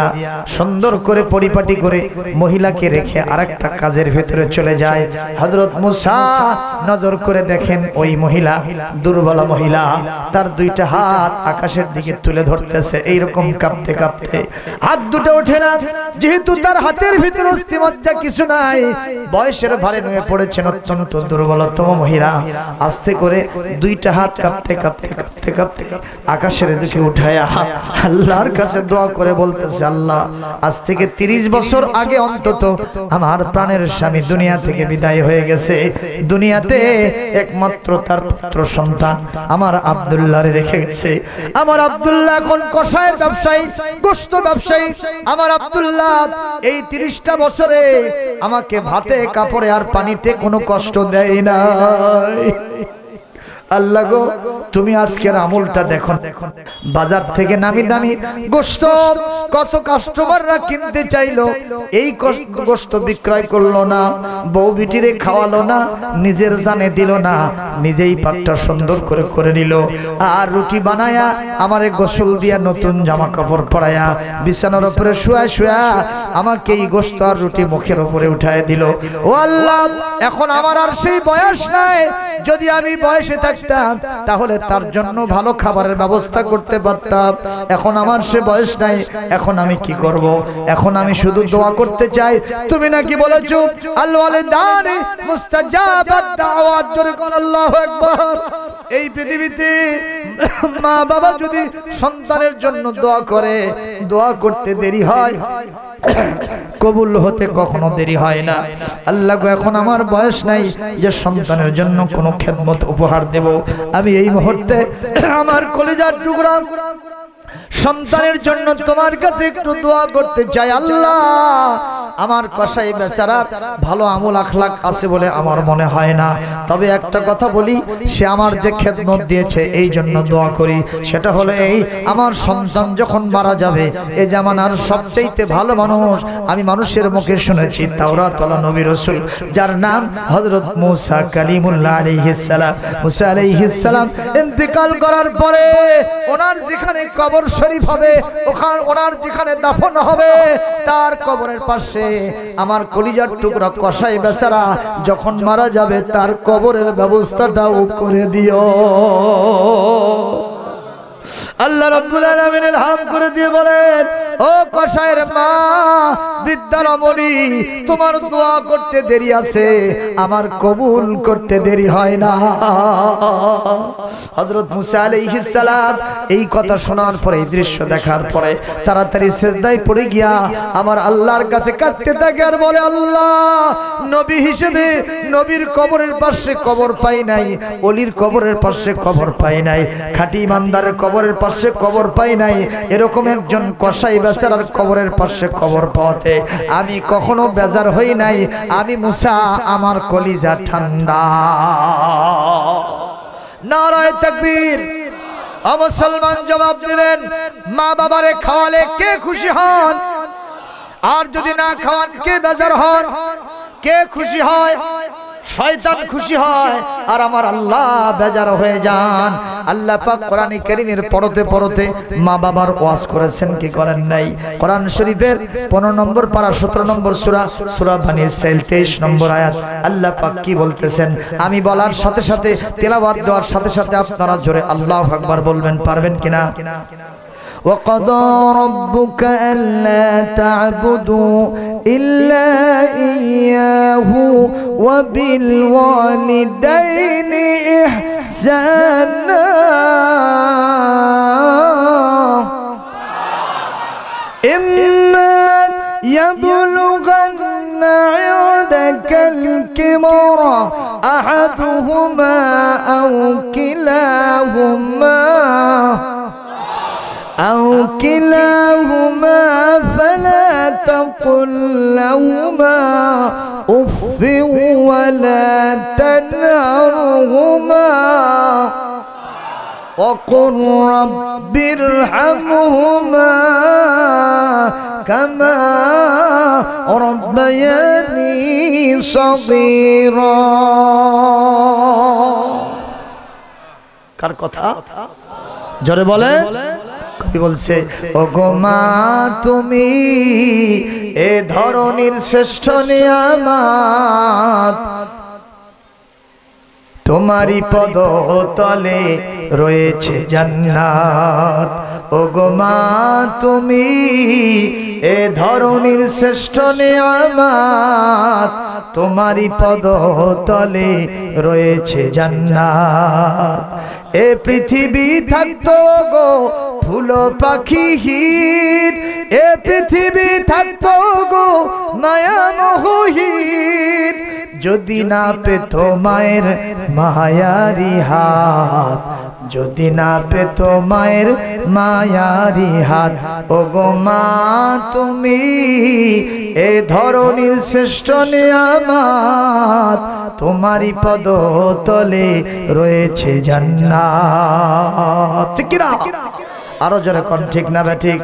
Speaker 1: সুন্দর করে পরিপাটি করে মহিলাকে রেখে আরেকটা কাজের ভেতরে চলে যায়। হযরত মুসা নজর করে দেখেন ওই মহিলা, দুর্বলা মহিলা, তার 2টা হাত আকাশের দিকে তুলে ধরতেছে, এইরকম কাঁপতে কাঁপতে। হাত 2টা ওঠে না, যেহেতু তার হাতের ভিতরে অস্থিমজ্জা কিছু নাই, বয়সের ভারে নুয়ে পড়েছেন, অত্যন্ত দুর্বলতম মহিলা। আস্তে করে 2টা হাত কাঁপতে কাঁপতে কাঁপতে কাঁপতে আকাশের দিকে উঠায়া আল্লাহর কাছে দোয়া করে বলতেছে, আল্লাহ আজ থেকে 30 বছর আগে অন্তত আমার প্রাণের স্বামী দুনিয়া থেকে বিদায় হয়ে গেছে, দুনিয়াতে একমাত্র তার পুত্র সন্তান আমার আব্দুল্লাহরে রেখে গেছে। আমার আব্দুল্লাহ এখন কষায়ের ব্যবসায়ী, গোশত ব্যবসায়ী। আমার আব্দুল্লাহ এই 30টা বছরে আমাকে ভাতে কাপড়ে আর পানিতে কোনো কষ্ট দেয় নাই। আল্লাহ গো, তুমি আজকের আমলটা দেখো। বাজার থেকে নামি দামি গোশত কত কাস্টমাররা কিনতে চাইলো, এই গোশত বিক্রয় করলো না, বউ বিটিরে খাওয়ালো না, নিজের জানে দিল না, নিজেই পাকটা সুন্দর করে করে নিল। আর রুটি বানায়া আমারে গোসল দিয়া নতুন জামা কাপড় পরায়া বিছানার উপরে শুয়া শুয়া আমাকে এই গোশত আর রুটি মুখের উপরে উঠায় দিল। ও আল্লাহ, এখন আমার আর সেই বয়স নাই। যদি আমি বয়সে থাকতাম তাহলে তার জন্য ভালো খাবারের ব্যবস্থা করতে পারতাম। এখন আমার সে বয়স নাই, এখন আমি কি করব? এখন আমি শুধু দোয়া করতে চাই। তুমি নাকি বলেছো আল ওয়ালিদানি মুস্তাজাবাত দাওয়াত, জোরে কোন আল্লাহু আকবার। এই পৃথিবীতে মা বাবা যদি সন্তানের জন্য দোয়া করে, দোয়া করতে দেরি হয়, কবুল হতে কখনো দেরি হয় না। আল্লাহ গো, এখন আমার বয়স নাই যে সন্তানের জন্য কোনো খেদমত উপহার দেব। আমি এই মুহূর্তে আমার কলিজার টুকরা সন্তানের জন্য তোমার কাছে একটু দোয়া করতে চাই। আল্লাহ, আমার কসাই বেচারা ভালো আমল আখলাক আছে বলে আমার মনে হয় না, তবে একটা কথা বলি, সে আমার যে খেদমত দিয়েছে এই জন্য দোয়া করি। সেটা হলো এই, আমার সন্তান যখন মারা যাবে, এ জামানার সবচেয়ে ভালো মানুষ আমি মানুষের মুখে শুনেছি, তাওরাত ওয়ালা নবী রাসূল, যার নাম হযরত মুসা কালিমুল্লাহ আলাইহিস সালাম। মুসা আলাইহিস সালাম ইন্তেকাল করার পরে ওনার যেখানে কবর শরীফ হবে, ওখানে ওনার যেখানে দাফন হবে, তার কবরের পাশে আমার কলিজার টুকরা কসাই বেচারা যখন মারা যাবে তার কবরের ব্যবস্থাটাও করে দিও। আল্লাহ রাব্বুল আলামিন ইলহাম করে দিয়ে বলেন, ও কসাইয়ের মা, বৃদ্ধা রমণী, তোমার দোয়া করতে দেরি আছে, আমার কবুল করতে দেরি হয় না। হযরত মুসা আলাইহিস সালাম এই কথা শোনার পরে, এই দৃশ্য দেখার পরে তাড়াতাড়ি সিজদায় পড়ে গিয়া আমার আল্লাহর কাছে কাঁদতে থাকে আর বলে, আল্লাহ, নবী হিসেবে নবীর কবরের পাশে কবর পাই নাই, ওলির কবরের পাশে কবর পাই নাই, খাঁটি ইমানদারের কবরের পাশে কবর পাই নাই, এরকম একজন কসাই বেচারার কবরের পাশে কবর পাওয়াতে আমি কখনো বেজার হই নাই। আমি মুসা, আমার কলিজা ঠান্ডা। নারায়ে তাকবীর। ও মুসলমান, জবাব দিবেন, মা বাবারে খাওয়ালে কে খুশি হন? আর যদি না খাওয়ান কে বেজার হন? কে খুশি হয়? শয়তান খুশি হয় আর আমার আল্লাহ বেজার হয়ে যান। আল্লাহ পাক কোরআনে কারীমের পড়তে পড়তে মা বাবার ওয়াজ করেছেন কি করেন নাই? কোরআন শরীফের 15 নম্বর পারা 17 নম্বর সূরা, সূরা বনী ইসরাঈল 23 নম্বর আয়াত, আল্লাহ পাক কি বলতেছেন আমি বলার সাথে সাথে, তেলাওয়াত দেওয়ার সাথে সাথে আপনারা জোরে আল্লাহু আকবার বলবেন, পারবেন কিনা? وَقَضَى رَبُّكَ أَلَّا تَعْبُدُوا إِلَّا إِيَّاهُ وَبِالْوَالِدَيْنِ إِحْسَانًا إِمَّا يَبْلُغَنَّ عِندَكَ الْكِبَرَ أَحَدُهُمَا أَوْ كلاهما فلا تقل لهما أف ولا تنهرهما وقل رب ارحمهما كما ربياني صغيرا। কার কথা? জোরে বলে। কবি বলছে, ওগো মা, তুমি এ ধরনের শ্রেষ্ঠ নিয়ামত, তোমারই পদতলে রয়েছে জান্নাত। ওগো মা, তুমি এ ধরনের শ্রেষ্ঠ নিয়ামত, তোমারই পদতলে রয়েছে জান্নাত। এ পৃথিবী থাকতো গো ফুল পাখি হির, এ পৃথিবী থাকতো গো মায়া মোহিত, যদি না পেত মায়ের মায়ারি হাত, যদি না পেত মায়ের মায়ারি হাত। ও গো মা তুমি এ ধরনীর শ্রেষ্ঠ নিয়ামত, তোমারই পদতলে রয়েছে জান্নাত। ঠিক কি না? আরো জোরে কোন ঠিক না ঠিক?